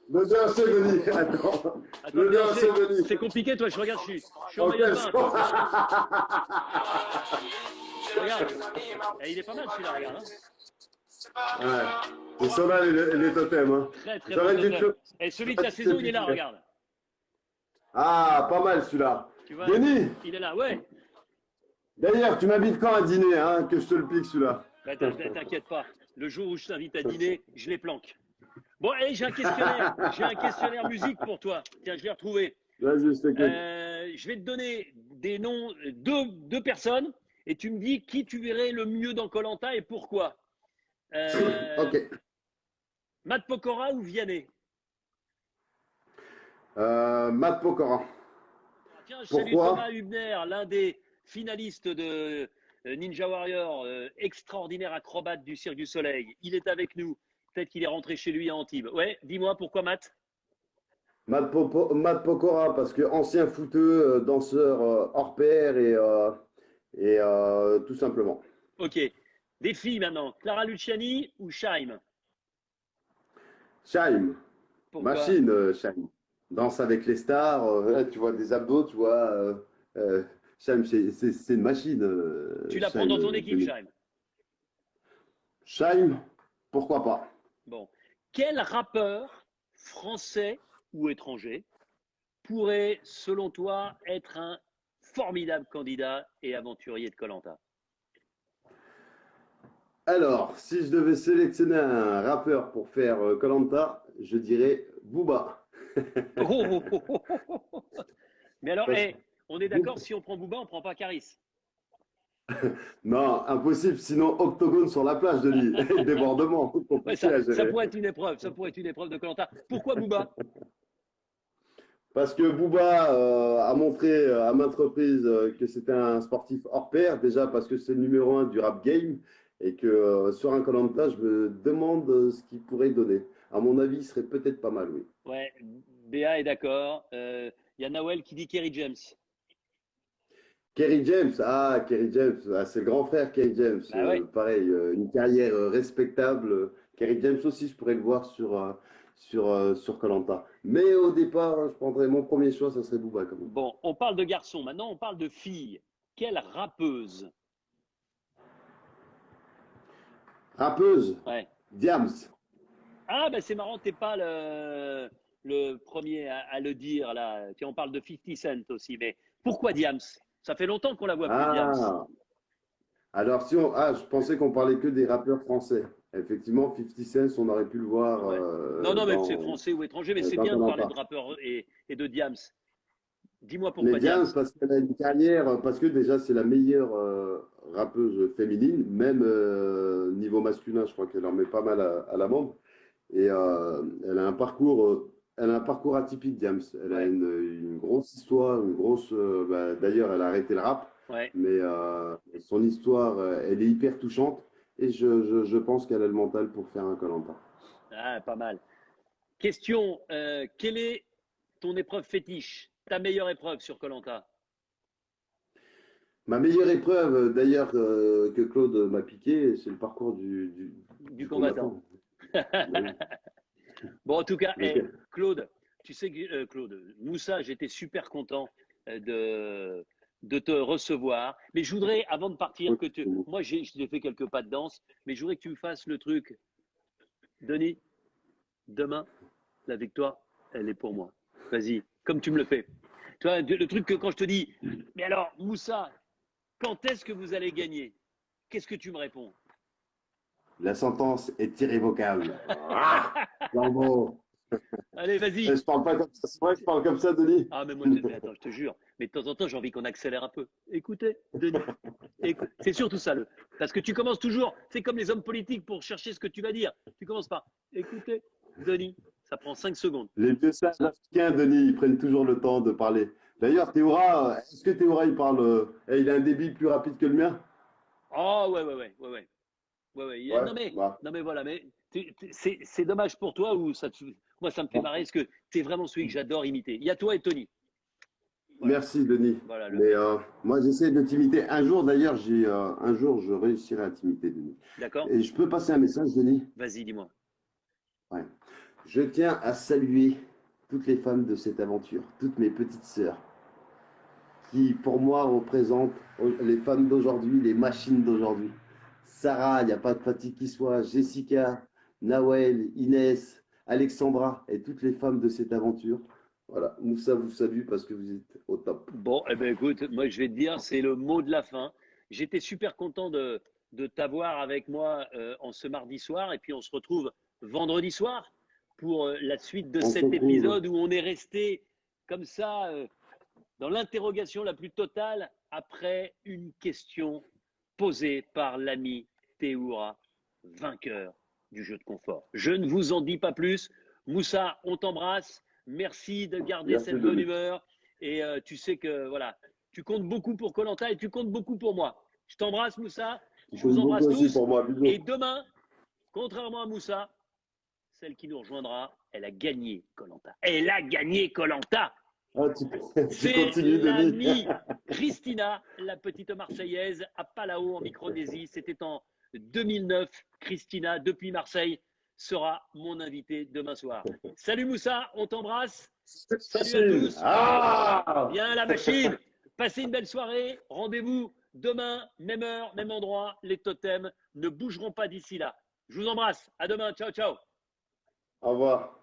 Le déhanché, Denis. Attends. Attends, Le le déhanché, déhanché, Denis. c'est compliqué, toi, je regarde, je suis en En maillot de quel bain, sens? toi. Regarde, et il est pas mal celui-là, regarde, hein. Ouais. Ils sont là, les totems. Hein. Très très bon J'aurais dû totem. te... Et celui de j'aurais ta dû te saison, il est là, piquer. regarde. Ah, pas mal celui-là. Tu vois, Denis, il est là, ouais. d'ailleurs, tu m'invites quand à dîner, hein, que je te le pique celui-là. Bah, t'inquiète pas. Le jour où je t'invite à dîner, je les planque. Bon, allez, j'ai un questionnaire. J'ai un questionnaire musique pour toi. Tiens, je l'ai retrouvé. Vas-y, je t'écoute. Je vais te donner des noms, deux personnes, et tu me dis qui tu verrais le mieux dans koh et pourquoi. Euh, Ok. Matt Pokora ou Vianney? Matt Pokora. Tiens, je salue Thomas Pourquoi? Hubner, l'un des finalistes de Ninja Warrior, extraordinaire acrobate du Cirque du Soleil. Il est avec nous. Peut-être qu'il est rentré chez lui à Antibes. Ouais, dis-moi pourquoi Matt? Matt Pokora, parce que ancien footeux, danseur hors pair et tout simplement. Ok. Des filles maintenant. Clara Luciani ou Shaim? Shaim, Pourquoi? machine, Shaim. Danse avec les stars, là, tu vois des abdos, tu vois. Euh, Shaim, c'est une machine, Tu la prends Shaim, dans ton équipe, Denis. Shaim. Shaim, pourquoi pas? Bon. Quel rappeur, français ou étranger, pourrait, selon toi, être un formidable candidat et aventurier de koh Alors, si je devais sélectionner un rappeur pour faire koh je dirais Booba. Mais alors, Parce que on est d'accord, si on prend Booba, on prend pas Caris. non, impossible, sinon octogone sur la plage, Denis. Débordement, Ouais, compliqué ça, à ça gérer. pourrait être une épreuve. Ça pourrait être une épreuve de koh Pourquoi Booba? Parce que Booba a montré à maintes reprises que c'était un sportif hors pair, déjà parce que c'est le numéro un du rap game, et que sur un koh je me demande ce qu'il pourrait donner. À mon avis, il serait peut-être pas mal, oui. Ouais, Béa est d'accord. Il y a Nawel qui dit Kerry James. Kerry James, ah, c'est le grand frère Kerry James. Bah ouais. Pareil, une carrière respectable. Kerry James aussi, je pourrais le voir sur koh. Mais au départ, je prendrais mon premier choix, ça serait Booba quand même. Bon, on parle de garçons. Maintenant, on parle de filles. Quelle rappeuse? Rappeuse, Ouais. Diams. Ah, ben c'est marrant, t'es pas le premier à le dire là. Tiens, on parle de 50 Cent aussi, mais pourquoi Diams? Ça fait longtemps qu'on la voit plus, Diams. Ah, alors si on, je pensais qu'on parlait que des rappeurs français. Effectivement, 50 Cent, on aurait pu le voir Ouais. Non, non, mais c'est dans français ou étranger, mais c'est dans bien de koh. parler de rappeurs et de Diams. Dis-moi Mais pourquoi Diams. Diams, parce qu'elle a une carrière, parce que déjà c'est la meilleure rappeuse féminine, même niveau masculin, je crois qu'elle en met pas mal à l'amende. Et elle a un parcours atypique, Diams. Elle a Ouais, une grosse histoire, une grosse. D'ailleurs, elle a arrêté le rap, ouais. mais son histoire, elle est hyper touchante. Et je pense qu'elle a le mental pour faire un koh. Ah, pas mal. Question, quelle est ton épreuve fétiche? Ta meilleure épreuve sur koh Ma meilleure épreuve, d'ailleurs, que Claude m'a piqué, c'est le parcours du du combattant. combattant. Ben oui. Bon, en tout cas, Lequel? Claude, tu sais que Claude, Moussa, j'étais super content de te recevoir. Mais je voudrais, avant de partir, moi, je t'ai fait quelques pas de danse, mais je voudrais que tu me fasses le truc. Denis, demain, la victoire, elle est pour moi. Vas-y, comme tu me le fais. Tu vois, le truc que quand je te dis, mais alors, Moussa, quand est-ce que vous allez gagner? Qu'est-ce que tu me réponds? La sentence est irrévocable. Ah, Lambeau. Allez, vas-y. Je parle pas comme ça. C'est vrai que je parle comme ça, Denis. Ah, mais moi, mais attends, je te jure. Mais de temps en temps, j'ai envie qu'on accélère un peu. Écoutez, Denis. C'est surtout ça. Parce que tu commences toujours, c'est comme les hommes politiques pour chercher ce que tu vas dire. Tu commences par écoutez, Denis. Ça prend 5 secondes. Les vieux sages africains, Denis, ils prennent toujours le temps de parler. D'ailleurs, Théora, est-ce que Théora, il parle, il a un débit plus rapide que le mien? Oh, ouais. Ouais, bah. Non, mais voilà. Mais c'est dommage pour toi ou moi, ça me fait marrer parce que tu es vraiment celui que j'adore imiter. Il y a toi et Tony. Voilà. Merci, Denis. Voilà, Mais moi, j'essaie de t'imiter. Un jour, d'ailleurs, un jour, je réussirai à t'imiter, Denis. D'accord? Et je peux passer un message, Denis? Vas-y, dis-moi. Ouais. Je tiens à saluer toutes les femmes de cette aventure, toutes mes petites sœurs, qui pour moi représentent les femmes d'aujourd'hui, les machines d'aujourd'hui. Sarah, il n'y a pas de fatigue qui soit, Jessica, Nawel, Inès, Alexandra et toutes les femmes de cette aventure. Voilà, Moussa vous salue parce que vous êtes au top. Bon, eh ben écoute, moi je vais te dire, c'est le mot de la fin. J'étais super content de t'avoir avec moi en ce mardi soir et puis on se retrouve vendredi soir pour la suite de On se cet retrouve. épisode où on est resté comme ça dans l'interrogation la plus totale après une question posée par l'ami Théoura, vainqueur du jeu de confort. Je ne vous en dis pas plus. Moussa, on t'embrasse. Merci de garder Merci, cette bonne Denis. humeur. Et tu sais que voilà, tu comptes beaucoup pour koh et tu comptes beaucoup pour moi. Je t'embrasse, Moussa. Je vous embrasse Beaucoup aussi tous. pour moi. Bisous. Et demain, contrairement à Moussa, celle qui nous rejoindra, elle a gagné koh. Elle a gagné koh. Ah, tu C'est continues, Denis. l'amie Christina, la petite Marseillaise, à Palau en Micronésie. C'était en 2009. Christina, depuis Marseille, sera mon invitée demain soir. Salut Moussa, on t'embrasse. Salut à tous. Ah Bien la machine. Passez une belle soirée. Rendez-vous demain, même heure, même endroit. Les totems ne bougeront pas d'ici là. Je vous embrasse. À demain. Ciao, ciao. Au revoir.